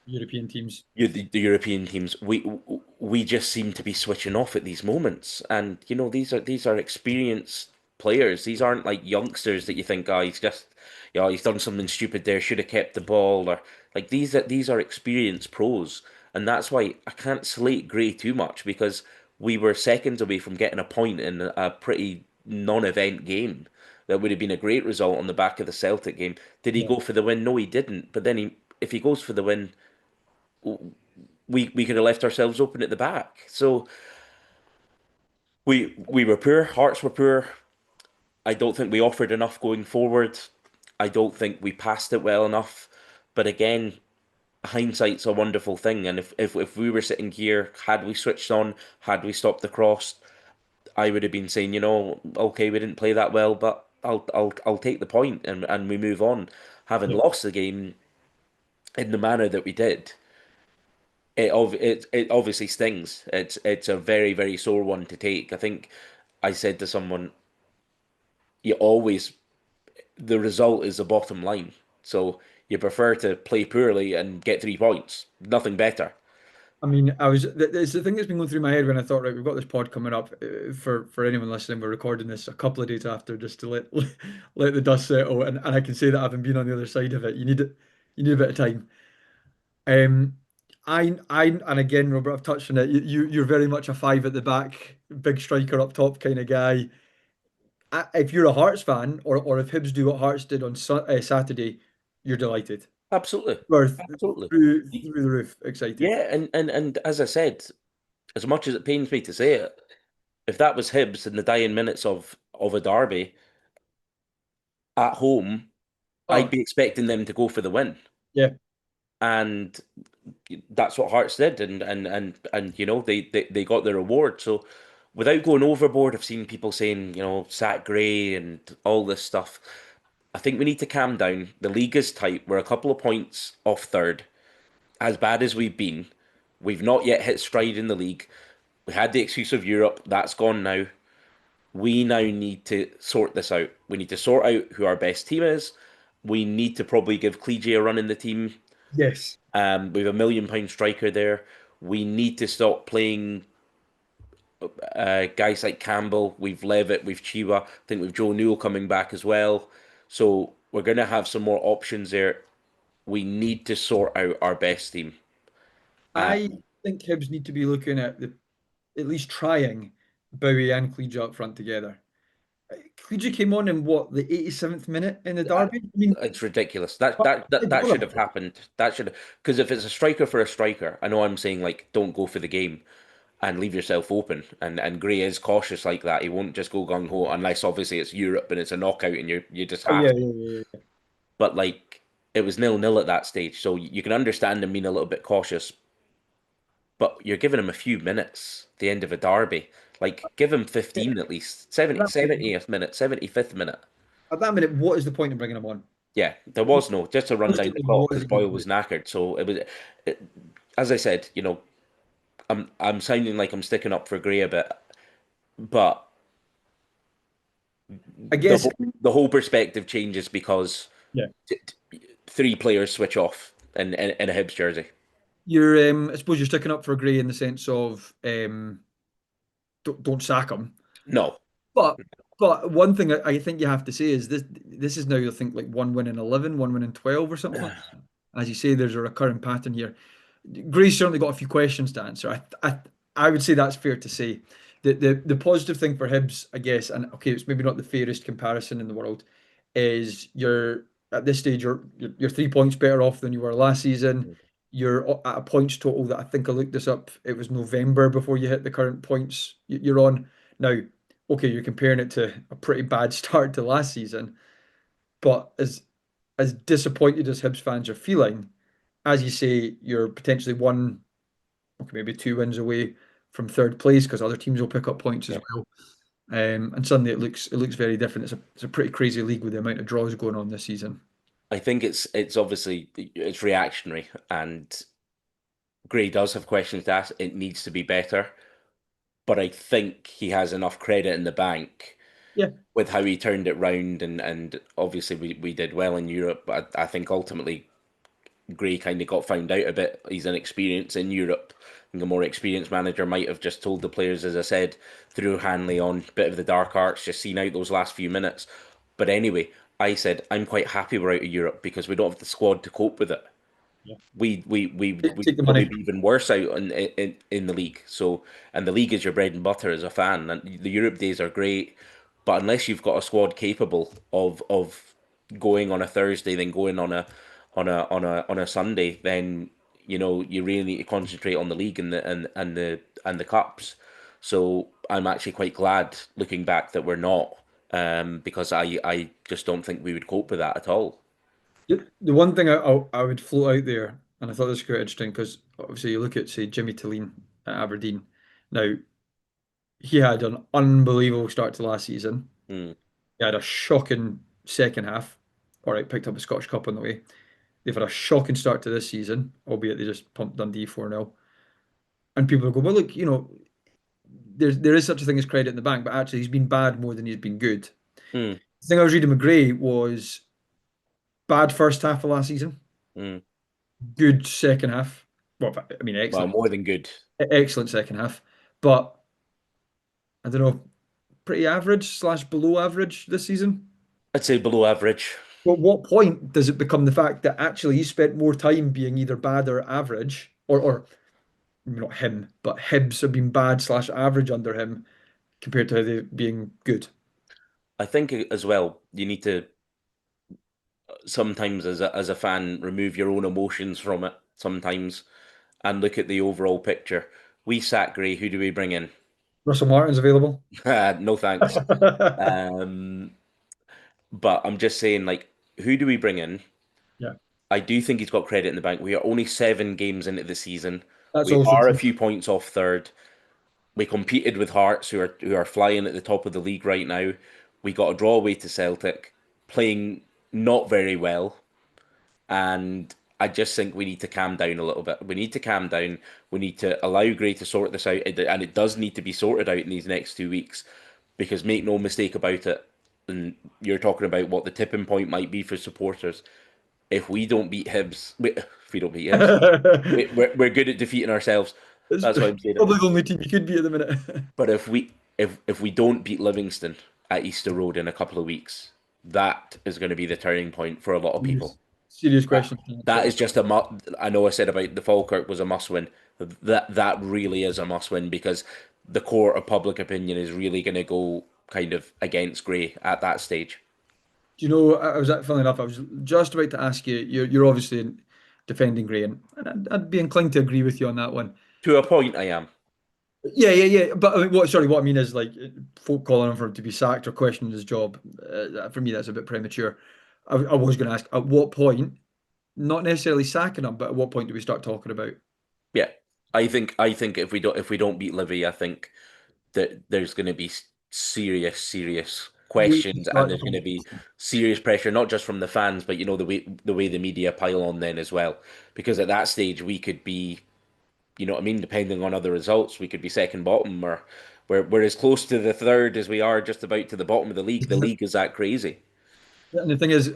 European teams. the European teams, we just seem to be switching off at these moments. And these are experienced players. These aren't like youngsters that you think, oh, he's done something stupid there, should have kept the ball, or like these are experienced pros. And that's why I can't slate Gray too much because we were seconds away from getting a point in a pretty non-event game. That would have been a great result on the back of the Celtic game. Did he Yeah. go for the win? No, he didn't. But then if he goes for the win, we could have left ourselves open at the back. So we were poor. Hearts were poor. I don't think we offered enough going forward. I don't think we passed it well enough. But again, hindsight's a wonderful thing. And if we were sitting here, had we switched on, had we stopped the cross, I would have been saying, okay, we didn't play that well, but I'll take the point and we move on. Having Yeah. lost the game in the manner that we did, it obviously stings. It's a very, very sore one to take. I think I said to someone, you always the result is the bottom line. So you prefer to play poorly and get 3 points. Nothing better. I mean, it's the thing that's been going through my head when I thought, right, we've got this pod coming up. For anyone listening, we're recording this a couple of days after, just to let the dust settle, and I can say that having been on the other side of it, you need a bit of time. Um, and again, Robert, I've touched on it. You're very much a five at the back, big striker up top kind of guy. If you're a Hearts fan, or if Hibs do what Hearts did on Saturday, you're delighted. Absolutely. Or Absolutely. through the roof, excited. Yeah, and as I said, as much as it pains me to say it, if that was Hibs in the dying minutes of a derby at home, I'd Oh, be expecting them to go for the win. yeah. And that's what Hearts did, and they got their reward. So without going overboard, I've seen people saying, sack Gray and all this stuff. I think we need to calm down. The league is tight. We're a couple of points off third. As bad as we've been, we've not yet hit stride in the league. We had the excuse of Europe. That's gone now. We now need to sort this out. We need to sort out who our best team is. We need to probably give Cleary a run in the team. Yes. We have a £1 million striker there. We need to stop playing guys like Campbell, we've Levitt, we've Chiwa. I think we've Joe Newell coming back as well. So we're going to have some more options there. We need to sort out our best team. Uh, I think Hibs need to be looking at at least trying Bowie and Cleage up front together. Cleage came on in what, the 87th minute in the uh, derby? I mean, it's ridiculous. my That should God, have happened. That should because if it's a striker for a striker, I know I'm saying like don't go for the game and leave yourself open. And Gray is cautious like that. He won't just go gung ho unless obviously it's Europe and it's a knockout and you just oh have yeah, to. yeah, yeah, yeah. But like it was 0-0 at that stage, so you can understand him being a little bit cautious. But you're giving him a few minutes, the end of a derby. Like give him Yeah, 15 at least, At 70, that minute, 70th minute, 75th minute. what is the point in bringing him on? Yeah, there was no just to run down the Realistically, clock what is because he going Boyle to do? was knackered. So it was, it, as I said, I'm sounding like I'm sticking up for Gray a bit, but I guess, the whole perspective changes because yeah, three players switch off in a Hibs jersey. I suppose you're sticking up for Gray in the sense of don't sack him. No, But one thing I think you have to say is this is now I think like one win in 11, one win in 12 or something like that. As you say, there's a recurring pattern here. Gray's certainly got a few questions to answer. I would say that's fair to say. The positive thing for Hibs, I guess, and okay, it's maybe not the fairest comparison in the world, is you're at this stage you're 3 points better off than you were last season. You're at a points total that I think I looked this up. It was November before you hit the current points you're on now. Okay, you're comparing it to a pretty bad start to last season, but as disappointed as Hibs fans are feeling, as you say, you're potentially one, okay, maybe 2 wins away from third place because other teams will pick up points as yeah. well. And suddenly it looks very different. It's a pretty crazy league with the amount of draws going on this season. I think it's obviously it's reactionary, and Gray does have questions to ask. It needs to be better, but I think he has enough credit in the bank Yeah, with how he turned it round, and obviously we did well in Europe. But I think ultimately Gray kind of got found out a bit. He's inexperienced in Europe. I think a more experienced manager might have just told the players, as I said, threw Hanley on, bit of the dark arts, just seen out those last few minutes. But anyway, I said I'm quite happy we're out of Europe because we don't have the squad to cope with it. yeah. We'd Take the probably money. be even worse out in the league. So, and the league is your bread and butter as a fan. And the Europe days are great, but unless you've got a squad capable of going on a Thursday, then going on a Sunday, then you really need to concentrate on the league and the cups. So I'm actually quite glad looking back that we're not, because I just don't think we would cope with that at all. The one thing I would float out there, and I thought this was quite interesting because obviously you look at say Jimmy Tilleen at Aberdeen. Now he had an unbelievable start to last season. Hmm. He had a shocking second half. All right, picked up a Scottish Cup on the way. They've had a shocking start to this season, albeit they just pumped Dundee 4-0. And people are going, well, look, there is such a thing as credit in the bank, but actually he's been bad more than he's been good. Hmm. The thing I was reading McGray was bad first half of last season, Hmm. good second half. Well, I mean, Well, excellent, more than good. excellent second half, but I don't know, pretty average slash below average this season. I'd say below average. But what point does it become the fact that actually he spent more time being either bad or average, or not him, but Hibs have been bad slash average under him compared to they being good? I think as well, you need to sometimes as a fan remove your own emotions from it sometimes and look at the overall picture. We sack Gray, who do we bring in? Russell Martin's available. No thanks. Um, but I'm just saying, like, who do we bring in? Yeah, I do think he's got credit in the bank. We are only 7 games into the season. that's We also are a true. few points off third. We competed with Hearts, who are flying at the top of the league right now. We got a draw away to Celtic, playing not very well. And I just think we need to calm down a little bit. We need to calm down. We need to allow Gray to sort this out, and it does need to be sorted out in these next 2 weeks. Because make no mistake about it, and you're talking about what the tipping point might be for supporters. If we don't beat Hibs, if we don't beat Hibs, we're good at defeating ourselves. It's That's why I'm saying it. probably the only team you could be at the minute. But if we don't beat Livingston at Easter Road in a couple of weeks, that is going to be the turning point for a lot of people. Serious, serious That question to that answer. is just a I know I said about the Falkirk was a must win. That really is a must win because the court of public opinion is really going to go kind of against Gray at that stage. Do you know, I was funny enough, I was just about to ask you, you're obviously defending Gray, and I'd be inclined to agree with you on that one. To a point, I am. Yeah, yeah, yeah. But I mean, what I mean is like folk calling him for him to be sacked or questioning his job. For me, that's a bit premature. I was going to ask, at what point, not necessarily sacking him, but at what point do we start talking about Yeah, I think if we don't beat Livy, I think that there's going to be serious we questions and start the there's going to be conversation? serious pressure, not just from the fans, but the way the media pile on then as well. Because at that stage we could be, you know what I mean, depending on other results, we could be second bottom or we're as close to the third as we are just about to the bottom of the league. The league is that crazy. And the thing is,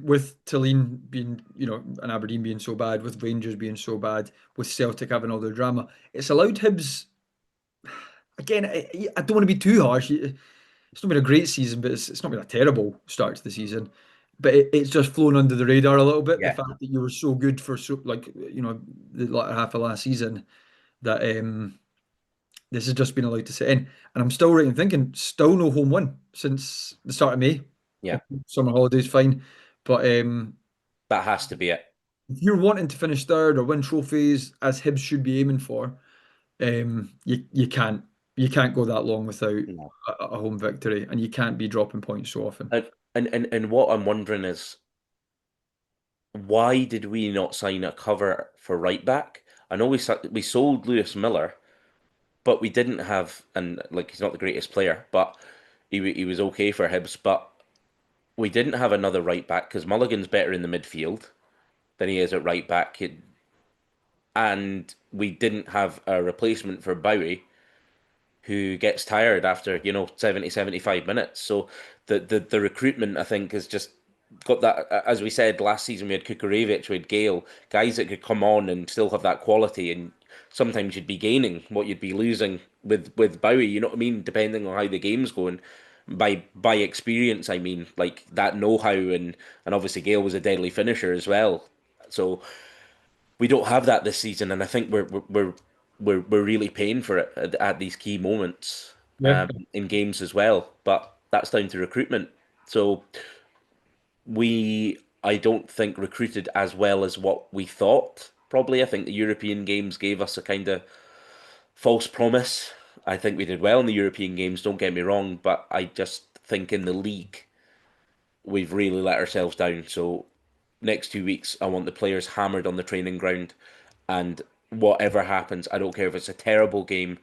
with Tillene being, and Aberdeen being so bad, with Rangers being so bad, with Celtic having all their drama, it's allowed Hibs again. I don't want to be too harsh. It's not been a great season, but it's not been a terrible start to the season. But it's just flown under the radar a little bit. The Yeah. fact that you were so good for so like the latter half of last season that this has just been allowed to sit in. And I'm still right in thinking, still no home win since the start of May. Yeah, Summer holidays, fine. But that has to be it. if you're wanting to finish third or win trophies, as Hibs should be aiming for, you can't go that long without No. a home victory, and you can't be dropping points so often. And what I'm wondering is why did we not sign a cover for right back? I know we sold Lewis Miller, but we didn't have, and like he's not the greatest player, but he was okay for Hibs. But we didn't have another right back because Mulligan's better in the midfield than he is at right back, and we didn't have a replacement for Bowie who gets tired after 70, 75 minutes. So the recruitment, I think, has just got that. As we said last season, we had Kukurevich, we had Gale, guys that could come on and still have that quality, and sometimes you'd be gaining what you'd be losing with Bowie, you know what I mean, depending on how the game's going. By experience, I mean, like that know-how, and obviously Gale was a deadly finisher as well. So we don't have that this season, and I think we're really paying for it at these key moments Yeah, in games as well. But that's down to recruitment. So I don't think recruited as well as what we thought. Probably, I think the European games gave us a kind of false promise. I think we did well in the European games. Don't get me wrong, but I just think in the league we've really let ourselves down. So next 2 weeks, I want the players hammered on the training ground, and whatever happens, I don't care if it's a terrible game.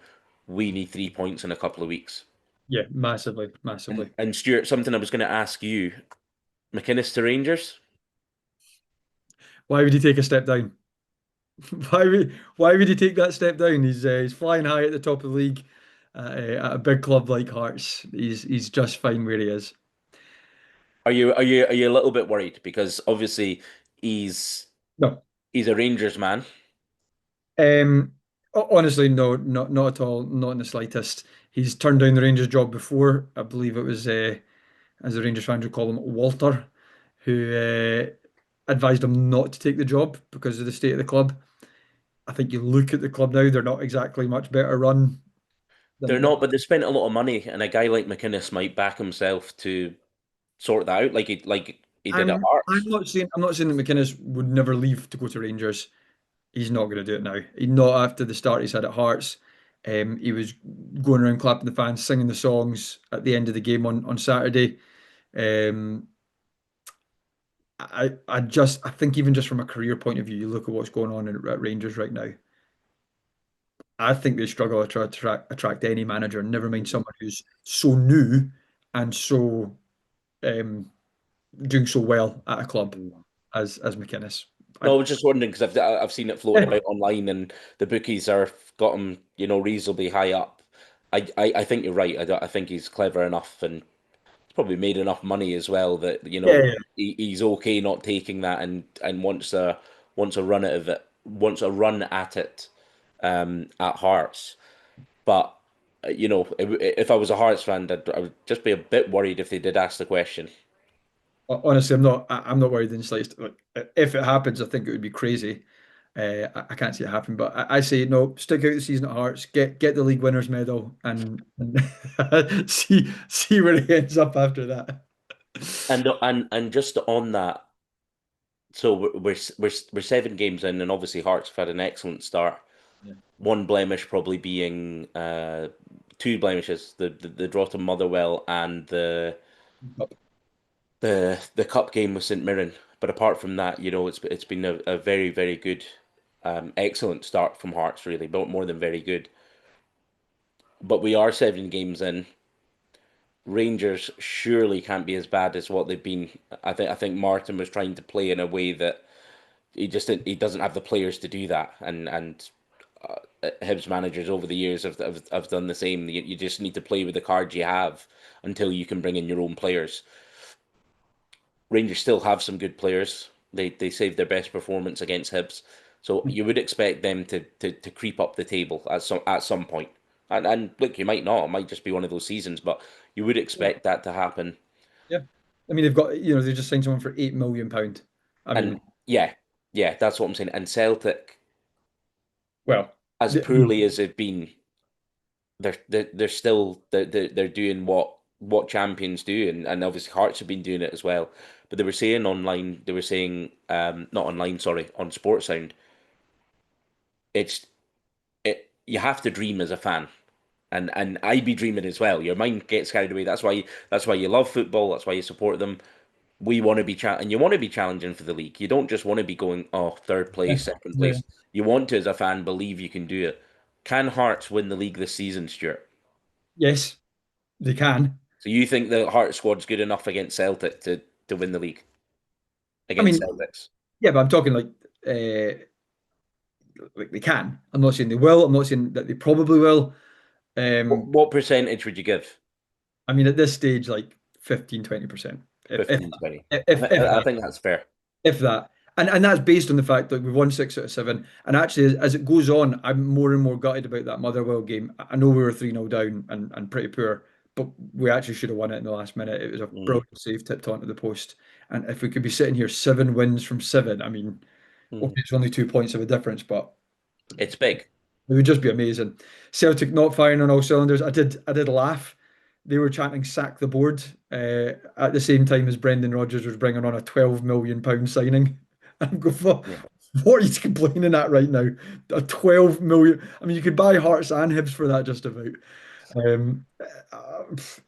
We need 3 points in a couple of weeks. yeah, massively, And massively. and Stuart, something I was going to ask you, McInnes to Rangers. Why would he take a step down? Why would he take that step down? He's flying high at the top of the league at a big club like Hearts. He's just fine where he is. Are you a little bit worried because obviously he's No, he's a Rangers man. um, honestly, no, not at all, not in the slightest. He's turned down the Rangers job before. I believe it was, as the Rangers fans would call him, Walter, who advised him not to take the job because of the state of the club. I think you look at the club now; they're not exactly much better run They're than. not, but they spent a lot of money, and a guy like McInnes might back himself to sort that out, like he did at I'm Hearts. not saying that McInnes would never leave to go to Rangers. He's not going to do it now. He not after the start he's had at Hearts. He was going around clapping the fans, singing the songs at the end of the game on Saturday. Um, I think even just from a career point of view, you look at what's going on at Rangers right now. I think they struggle to attract any manager, never mind someone who's so new and so um, doing so well at a club as McInnes. No, I, I was just wondering because I've seen it floating yeah, about online, and the bookies are got him, reasonably high up. I think you're right. I think he's clever enough, and he's probably made enough money as well that yeah, he's okay not taking that, and wants a run at it. at Hearts. But if I was a Hearts fan, I would just be a bit worried if they did ask the question. Honestly, I'm not worried in the slightest. Like, if it happens, I think it would be crazy. I can't see it happen, but I say no. Stick out the season at Hearts, get the league winners medal, and see where he ends up after that. And just on that, so we're 7 games in, and obviously Hearts have had an excellent start. Yeah. One blemish probably being two blemishes: the draw to Motherwell and the cup game with St Mirren. But apart from that, it's been a very very good, excellent start from Hearts. Really, but more than very good. But we are 7 games in. Rangers surely can't be as bad as what they've been. I think Martin was trying to play in a way that he doesn't have the players to do that, and Hibs managers over the years have done the same. You just need to play with the cards you have until you can bring in your own players. Rangers still have some good players. They saved their best performance against Hibs, so you would expect them to creep up the table at some point. And look, you might not. It might just be one of those seasons, but you would expect that to happen. Yeah. I mean, they've got, they just signed someone for £8 million. I mean, And yeah, yeah, that's what I'm saying. And Celtic, well, as I mean, poorly as they've been, they're still they're doing what champions do, and obviously Hearts have been doing it as well. But they were saying not online, sorry, on Sports Sound, it's you have to dream as a fan. And I be dreaming as well. Your mind gets carried away. That's why you love football. That's why you support them. We want to be and you want to be challenging for the league. You don't just want to be going, oh, third yeah, place, second yeah. place. You want to, as a fan, believe you can do it. Can Hearts win the league this season, Stuart? Yes, they can. So you think the Hearts squad's good enough against Celtic to win the league I against mean, Celtics? yeah, but I'm talking like they can. I'm not saying they will. I'm not saying that they probably will. What, Um, what percentage would you give? I mean, at this stage, like 15-20%. If 15, 20. if if I that, think that's fair. if that. And that's based on the fact that we've won 6 out of 7. And actually, as it goes on, I'm more and more gutted about that Motherwell game. I know we were 3-0 down and pretty poor, but we actually should have won it in the last minute. It was a Mm, brilliant save tipped onto the post. And if we could be sitting here 7 wins from 7, I mean, mm. okay, it's only 2 points of a difference, but It's big. it would just be amazing. Celtic not firing on all cylinders. I did laugh. They were chanting "sack the board" at the same time as Brendan Rodgers was bringing on a £12 million signing. I'm going, Yeah. what are you complaining at right now? A 12 million. I mean, you could buy Hearts and Hibs for that just about. Um,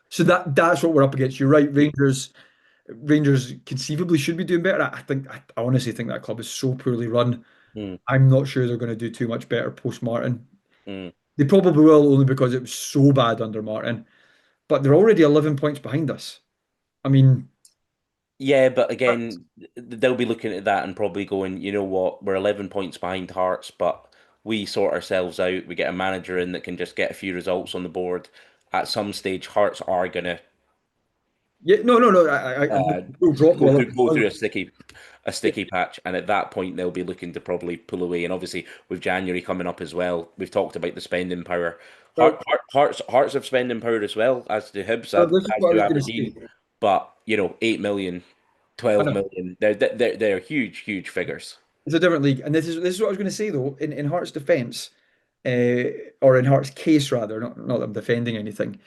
so that's what we're up against. You're right. Rangers conceivably should be doing better. I honestly think that club is so poorly run. Mm, I'm not sure they're going to do too much better post Martin. mm. They probably will only because it was so bad under Martin, but they're already 11 points behind us. I mean, Yeah, but again, they'll be looking at that and probably going, you know what, we're 11 points behind Hearts, but we sort ourselves out. We get a manager in that can just get a few results on the board. At some stage, Hearts are gonna yeah, no, no, no. uh, We'll drop the go 11 through go through points. a sticky patch, and at that point, they'll be looking to probably pull away. And obviously, with January coming up as well, we've talked about the spending power. Well, Hearts have spending power as well as the Hibs, this is as what I do was going to Aberdeen. say. But 8 million, I 12 know million, they're huge, huge figures. it's a different league, and this is what I was going to say though. In Hearts' defence, or in Hearts' case rather, not that I'm defending anything.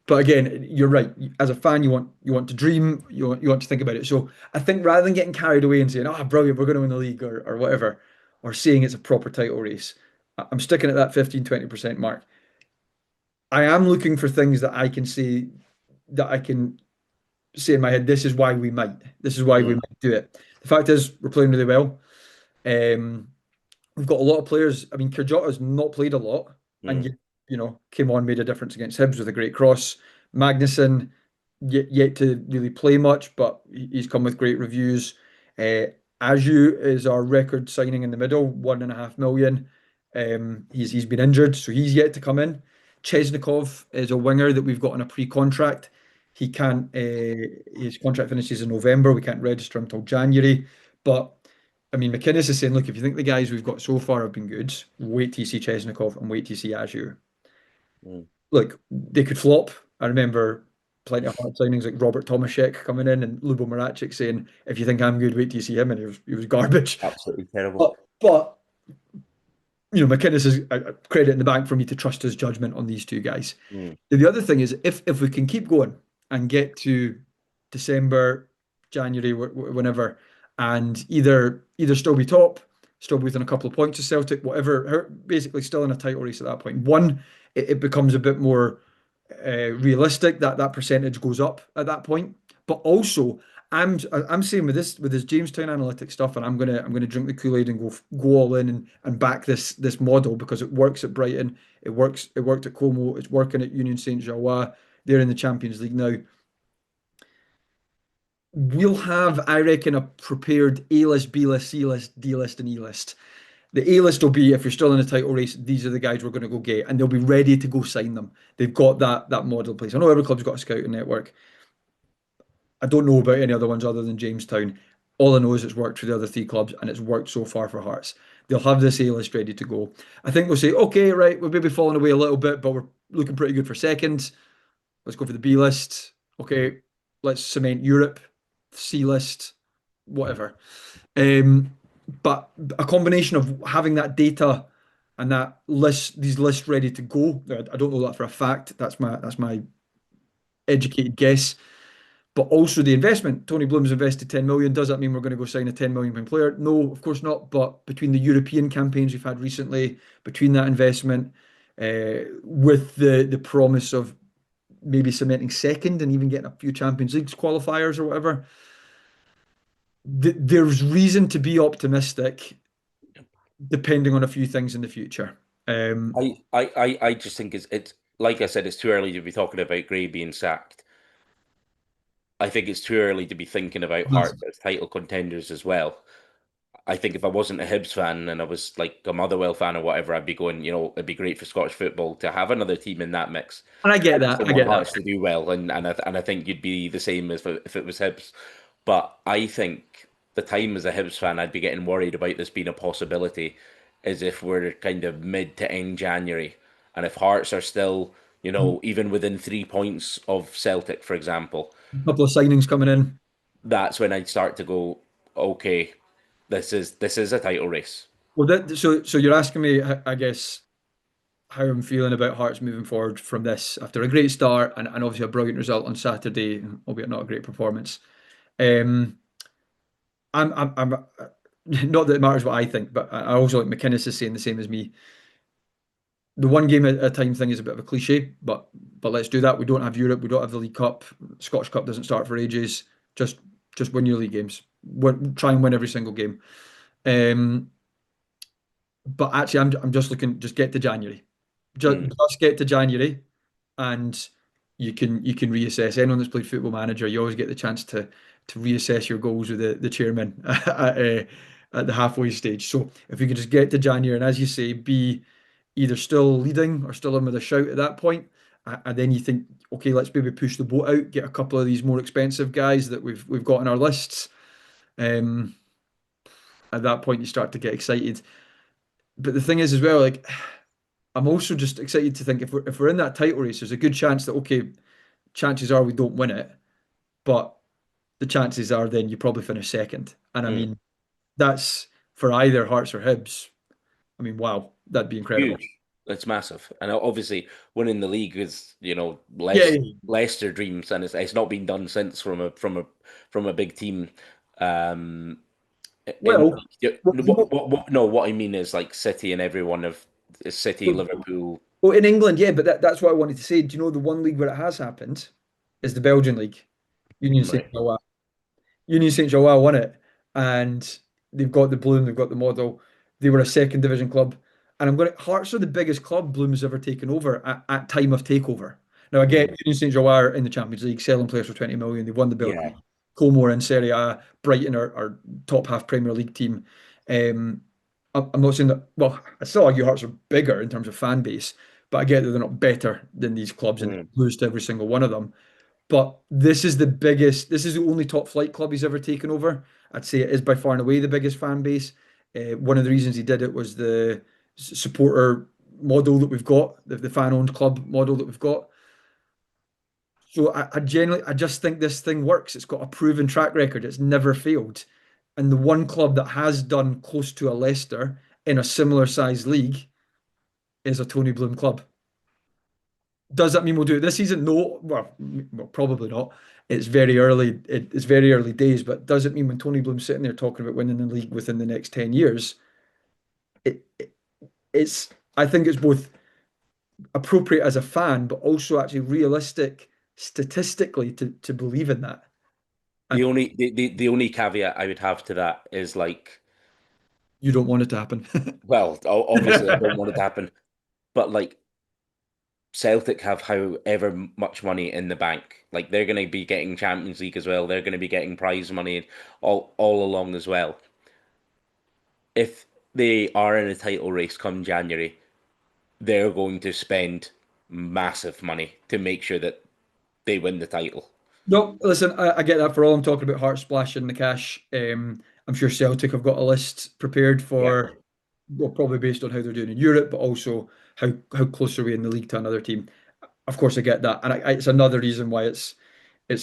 But again, you're right. As a fan, you want to dream, you want to think about it. So I think rather than getting carried away and saying, "Oh, brilliant, we're going to win the league," or whatever, or saying it's a proper title race, I'm sticking at that 15-20% mark. I am looking for things that I can say in my head, this is why we might. This is why we Mm, might do it. The fact is, we're playing really well. Um, we've got a lot of players. I mean, Kyrgios's not played a lot, and mm. yet, came on, made a difference against Hibs with a great cross. Magnuson yet to really play much, but he's come with great reviews. Uh, Aju is our record signing in the middle, 1.5 million. He's been injured, so he's yet to come in. Chesnikov is a winger that we've got on a pre-contract. He can't. His contract finishes in November. We can't register him until January, but I mean, McInnes is saying, look, if you think the guys we've got so far have been good, wait till you see Chesnikov and wait till you see Azure. Mm. Look, they could flop. I remember plenty of hard signings like Robert Tomaszek coming in and Lubo Maracic saying, if you think I'm good, wait till you see him. And he was garbage. Absolutely terrible. But McInnes is a credit in the bank for me to trust his judgment on these two guys. Mm. The other thing is, if we can keep going and get to December, January, whenever, and either still be top, still be within a couple of points of Celtic, whatever, basically still in a title race at that point. One, it becomes a bit more realistic that that percentage goes up at that point. But also, I'm saying with this Jamestown analytics stuff, and I'm gonna drink the Kool-Aid and go all in and back this model because it works at Brighton, it worked at Como, it's working at Union Saint Gilloise. They're in the Champions League now. We'll have, I reckon, a prepared A list, B list, C list, D list, and E list. The A list will be if you're still in a title race, these are the guys we're going to go get, and they'll be ready to go sign them. They've got that model in place. I know every club's got a scouting network. I don't know about any other ones other than Jamestown. All I know is it's worked for the other three clubs and it's worked so far for Hearts. They'll have this A list ready to go. I think they'll say, okay, right, we're maybe falling away a little bit, but we're looking pretty good for second. Let's go for the B list. Okay, let's cement Europe, C list, whatever. Um, but a combination of having that data and that list, these lists ready to go. I don't know that for a fact. That's my educated guess. But also the investment. Tony Bloom's invested 10 million. Does that mean we're going to go sign a 10 million pound player? No, of course not. But between the European campaigns we've had recently, between that investment, with the promise of maybe cementing second and even getting a few Champions League qualifiers or whatever, there's reason to be optimistic, depending on a few things in the future. Um, I just think it's like I said, it's too early to be talking about Gray being sacked. I think it's too early to be thinking about that's Hearts as title contenders as well. I think if I wasn't a Hibs fan and I was like a Motherwell fan or whatever, I'd be going, it'd be great for Scottish football to have another team in that mix. and I get I that. still I want get that. Hearts to do well, and I think you'd be the same if it was Hibs. But I think the time as a Hibs fan, I'd be getting worried about this being a possibility, as if we're kind of mid to end January, and if Hearts are still, even within 3 points of Celtic, for example, A couple of signings coming in. that's when I'd start to go, okay, this is a title race. Well, so you're asking me, I guess, how I'm feeling about Hearts moving forward from this after a great start and obviously a brilliant result on Saturday, albeit not a great performance. Um, I'm not that it matters what I think, but I also like McInnes is saying the same as me. The one game at a time thing is a bit of a cliche, but let's do that. We don't have Europe, we don't have the League Cup. Scottish Cup doesn't start for ages. Just win your league games. Try and win every single game. Um, but actually, I'm just looking. Just get to January. Mm, Just get to January, and you can reassess. Anyone that's played Football Manager, you always get the chance to reassess your goals with the chairman at the halfway stage. So if you could just get to January, and as you say, be either still leading or still in with a shout at that point, and then you think, okay, let's maybe push the boat out, get a couple of these more expensive guys that we've got on our lists. Um, at that point, you start to get excited. But the thing is, as well, like I'm also just excited to think if we're in that title race, there's a good chance that okay, chances are we don't win it, but the chances are then you probably finish second. And I mm. mean, that's for either Hearts or Hibs. I mean, wow, that'd be incredible. Huge. It's massive, and obviously winning the league is, Yeah, less yeah. Leicester dreams, and it's not been done since from a big team. Um, in Well, well, you know, no, what I mean is like City and everyone of City, Liverpool, well, in England, yeah, but that's what I wanted to say. Do you know the one league where it has happened is the Belgian league, Union right? Saint-Gilloise. Union Saint Gilloise won it, and they've got the Bloom, they've got the model. They were a second division club, and I'm going to Hearts are the biggest club Bloom has ever taken over at time of takeover. Now I get Mm. Union Saint Gilloise are in the Champions League, selling players for 20 million. They've won the Yeah. Belgian League. Como are in Serie A, Brighton are top half Premier League team. Um, I'm not saying that. Well, I still argue Hearts are bigger in terms of fan base, but I get that they're not better than these clubs and Mm. lose to every single one of them. But this is the biggest, this is the only top flight club he's ever taken over. I'd say it is by far and away the biggest fan base. One of the reasons he did it was the supporter model that we've got, the fan-owned club model that we've got. So I just think this thing works. It's got a proven track record. It's never failed. And the one club that has done close to a Leicester in a similar size league is a Tony Bloom club. Does that mean we'll do it this season? No. Well, probably not. It's very early. It's very early days. But does it mean when Tony Bloom's sitting there talking about winning the league within the next 10 years? It, it it's I think it's both appropriate as a fan, but also actually realistic statistically to believe in that. And The only caveat I would have to that is like, you don't want it to happen. well, obviously I don't want it to happen, but like Celtic have however much money in the bank. Like they're going to be getting Champions League as well. They're going to be getting prize money all along as well. If they are in a title race come January, they're going to spend massive money to make sure that they win the title. No, listen, I get that for all I'm talking about heart splashing the cash. I'm sure Celtic have got a list prepared Yeah. for, well, probably based on how they're doing in Europe, but also how close are we in the league to another team. Of course, I get that, and it's another reason why it's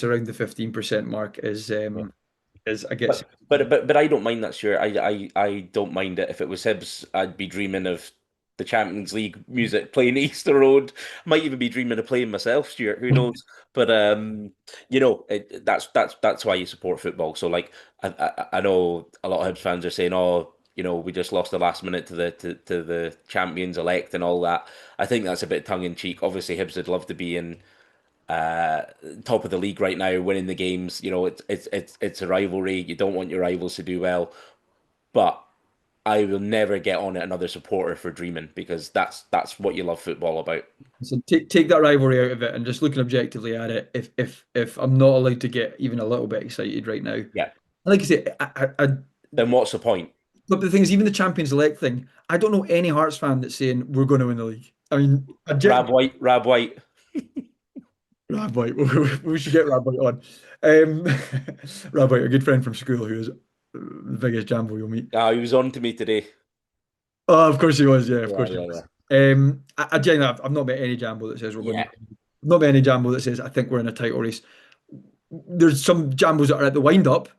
around the 15% mark is I guess. But I don't mind that, sure. I don't mind it. If it was Hibs, I'd be dreaming of the Champions League music playing Easter Road. Might even be dreaming of playing myself, Stuart. Who knows? But that's why you support football. So like, I know a lot of Hibs fans are saying, oh, we just lost the last minute to the champions elect and all that. I think that's a bit tongue in cheek. Obviously, Hibs would love to be in uh top of the league right now, winning the games. It's a rivalry. You don't want your rivals to do well, but I will never get on at another supporter for dreaming because that's what you love football about. So take that rivalry out of it and just looking objectively at it. If I'm not allowed to get even a little bit excited right now, Yeah. like I say, Then what's the point? but the thing is, even the Champions Elect thing, I don't know any Hearts fan that's saying we're going to win the league. I mean, Rab White. Rab White, we should get Rab White on. Rab White, a good friend from school who is the biggest jambo you'll meet. He was on to me today. Oh, of course he was. Yeah, of Yeah, course he yeah, was. yeah. I genuinely, I've not met any jambo that says we're going to. Yeah. I've not met any jambo that says I think we're in a title race. There's some jambos that are at the wind up,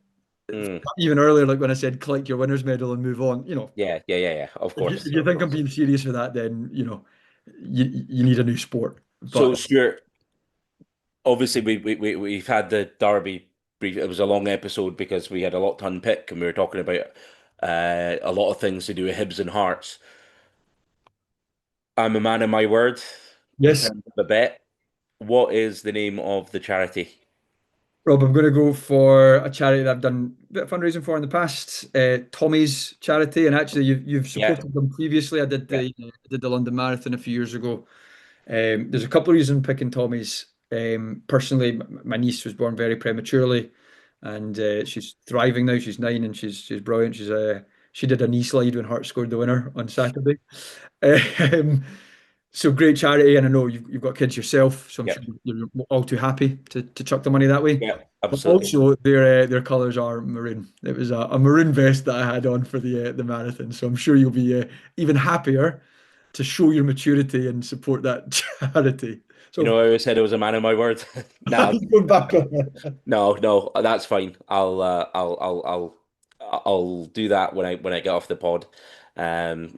Mm. even earlier, like when I said collect your winners medal and move on. Yeah, yeah, yeah, yeah. Of If course, you of think I'm course. being serious for that, then you need a new sport. So But Stuart, obviously we've had the Derby brief. It was a long episode because we had a lot to unpick and we were talking about a lot of things to do with Hibs and Hearts. I'm a man of my word in yes, terms of the bet. What is the name of the charity? Rob, I'm going to go for a charity that I've done a bit of fundraising for in the past, Tommy's charity, and actually you've Yeah, supported them previously. yeah, I did the London Marathon a few years ago. There's a couple of reasons I'm picking Tommy's. Personally, my niece was born very prematurely, and she's thriving now. She's 9 and she's brilliant. She did a knee slide when Hart scored the winner on Saturday. Um, so great charity, and I know you've got kids yourself, so I'm yeah, sure you're all too happy to chuck the money that way. yeah, But absolutely. also, their colours are maroon. It was a maroon vest that I had on for the marathon, so I'm sure you'll be even happier to show your maturity and support that charity. So I always said I was a man of my word. Nah, going back on it. no, no, that's fine. I'll do that when I get off the pod.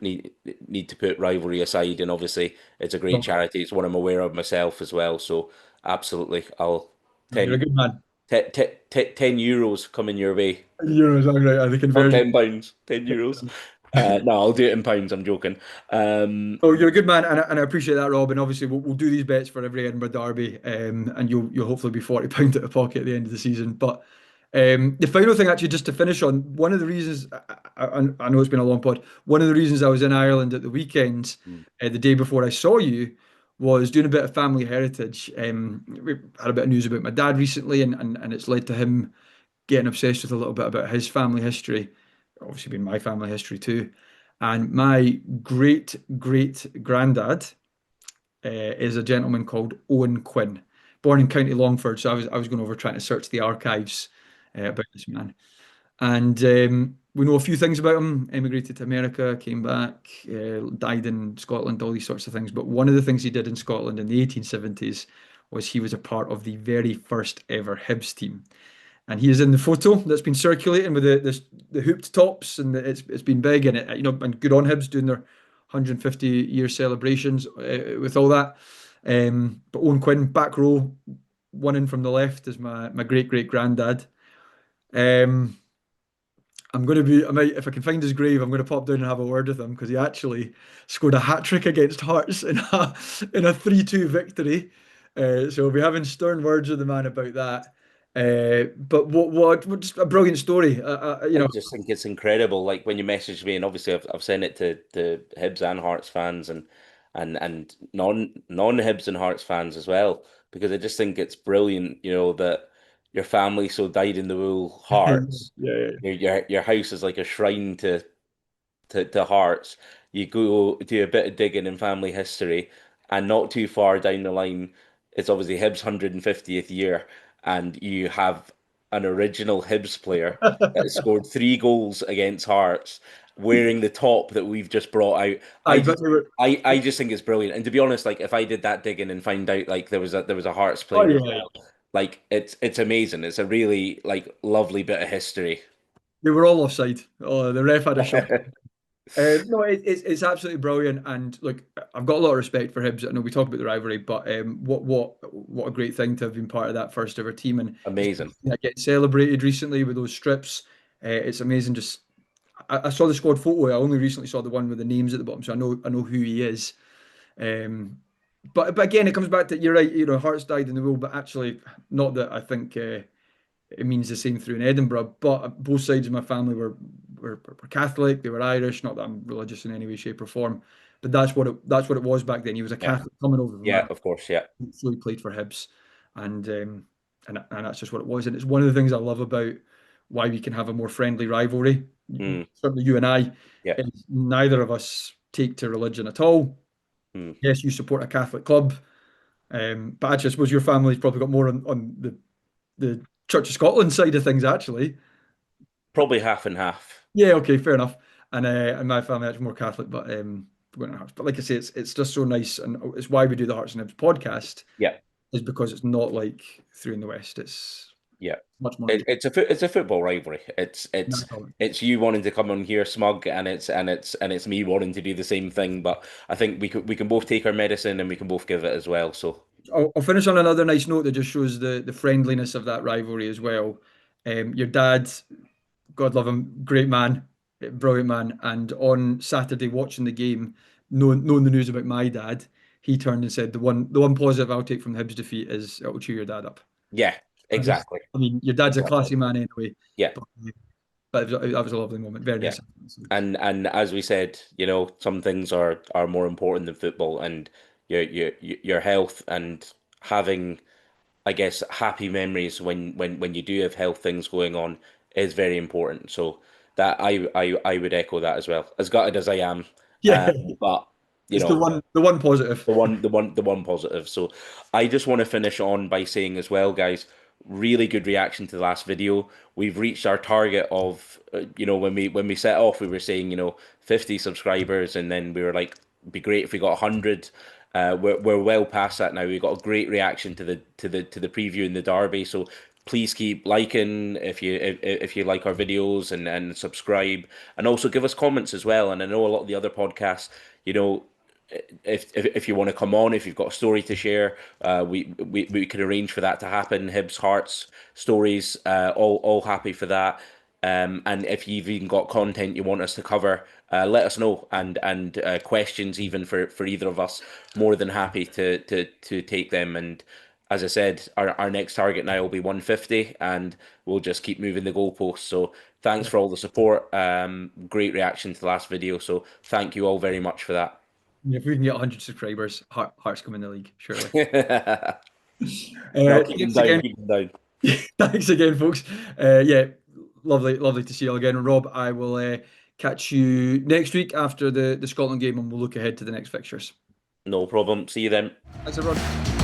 Need to put rivalry aside, and obviously it's a great No, charity. It's one I'm aware of myself as well. So absolutely, I'll no, you're a 10, good man. 10 euros coming your way. Euros, all right, the Not conversion. £10, €10. No, I'll do it in pounds. I'm joking. Oh, you're a good man, and I appreciate that, Rob. And obviously, we'll do these bets for every Edinburgh derby, and you'll hopefully be £40 out of pocket at the end of the season. But the final thing, actually, just to finish on, one of the reasons I know it's been a long pod. One of the reasons I was in Ireland at the weekend, Mm. the day before I saw you, was doing a bit of family heritage. We had a bit of news about my dad recently, and it's led to him getting obsessed with a little bit about his family history, obviously been my family history too. And my great great granddad is a gentleman called Owen Quinn. born in County Longford, so I was going over trying to search the archives about this man. And we know a few things about him. Emigrated to America, came back, died in Scotland, all these sorts of things. But one of the things he did in Scotland in the 1870s was he was a part of the very first ever Hibs team. And he is in the photo that's been circulating with the hooped tops, and it's been big, and and good on Hibs doing their 150-year celebrations with all that. But Owen Quinn, back row, one in from the left is my great great granddad. Um, I'm going to be, I might, if I can find his grave, I'm going to pop down and have a word with him because he actually scored a hat trick against Hearts in a 3-2 victory. So we'll be having stern words with the man about that. But what just a brilliant story. I just think it's incredible. Like when you messaged me, and obviously I've sent it to Hibs and Hearts fans and non Hibs and Hearts fans as well, because I just think it's brilliant, that your family so dyed in the wool Yeah, Hearts. yeah. Your house is like a shrine to Hearts. You go do a bit of digging in family history, and not too far down the line, it's obviously Hibs' 150th year, and you have an original Hibs player that scored 3 goals against Hearts, wearing the top that we've just brought out. I I bet just, they were. I just think it's brilliant. And to be honest, like if I did that digging and find out like there was a Hearts Oh player as yeah, well, like it's amazing. It's a really like lovely bit of history. they were all offside. Oh, the ref had a shot. No, it's absolutely brilliant, and look, I've got a lot of respect for Hibs. I know we talk about the rivalry, but what a great thing to have been part of that first ever team, and just Amazing. that getting celebrated recently with those strips. It's amazing. Just I saw the squad photo. I only recently saw the one with the names at the bottom, so I know who he is. Um, but again, it comes back to you're right. Hearts died in the wool, but actually, not that I think. It means the same through in Edinburgh. But both sides of my family were Catholic. They were Irish. Not that I'm religious in any way, shape, or form, but that's what it was back then. He was a Yeah. Catholic coming over from Yeah, that. of course. Yeah. So he played for Hibs, and that's just what it was. And it's one of the things I love about why we can have a more friendly rivalry. Mm, Certainly, you and I, yeah. is neither of us take to religion at all. Mm. Yes, you support a Catholic club, but actually, I suppose your family's probably got more on the Church of Scotland side of things, actually. Probably half and half. Yeah, okay, fair enough. And my family actually more Catholic, but we're not Hearts. But like I say, it's just so nice, and it's why we do the Hearts and Hibs podcast, Yeah. is because it's not like through in the West. It's Yeah. much more It, enjoyable. it's a football rivalry. It's No, it's it's not. it's you wanting to come on here smug, and it's me wanting to do the same thing. But I think we can both take our medicine and we can both give it as well. So I'll finish on another nice note that just shows the friendliness of that rivalry as well. Your dad, God love him, great man, brilliant man. And on Saturday, watching the game, knowing the news about my dad, he turned and said the one positive I'll take from the Hibs defeat is it'll cheer your dad up. yeah, exactly. I mean, your dad's a Exactly. classy man anyway, Yeah. but that was a lovely moment. Very Yeah. nice. And as we said, some things are more important than football, and your health and having, I guess, happy memories when you do have health things going on is very important. So that I would echo that as well. As gutted as I am, Yeah, but you it's the know one positive. the one positive. So I just want to finish on by saying as well, guys, really good reaction to the last video. We've reached our target of, when we set off, we were saying, 50 subscribers, and then we were like, it'd be great if we got 100. We're well past that now. We got a great reaction to the preview in the derby. So please keep liking if you like our videos, and subscribe, and also give us comments as well. And I know a lot of the other podcasts, you know if you want to come on, if you've got a story to share, we can arrange for that to happen. Hibs, Hearts stories, all happy for that. And if you've even got content you want us to cover, let us know, and questions even for either of us. More than happy to take them. And as I said, our next target now will be 150, and we'll just keep moving the goalposts. So thanks for all the support. Great reaction to the last video. So thank you all very much for that. If we can get 100 subscribers, Hearts come in the league, surely. No, keep them Thanks down, again. keep them down. Thanks again, folks. Yeah, lovely to see you all again. And Rob, I will catch you next week after the Scotland game, and we'll look ahead to the next fixtures. No problem. See you then. Thanks, everyone.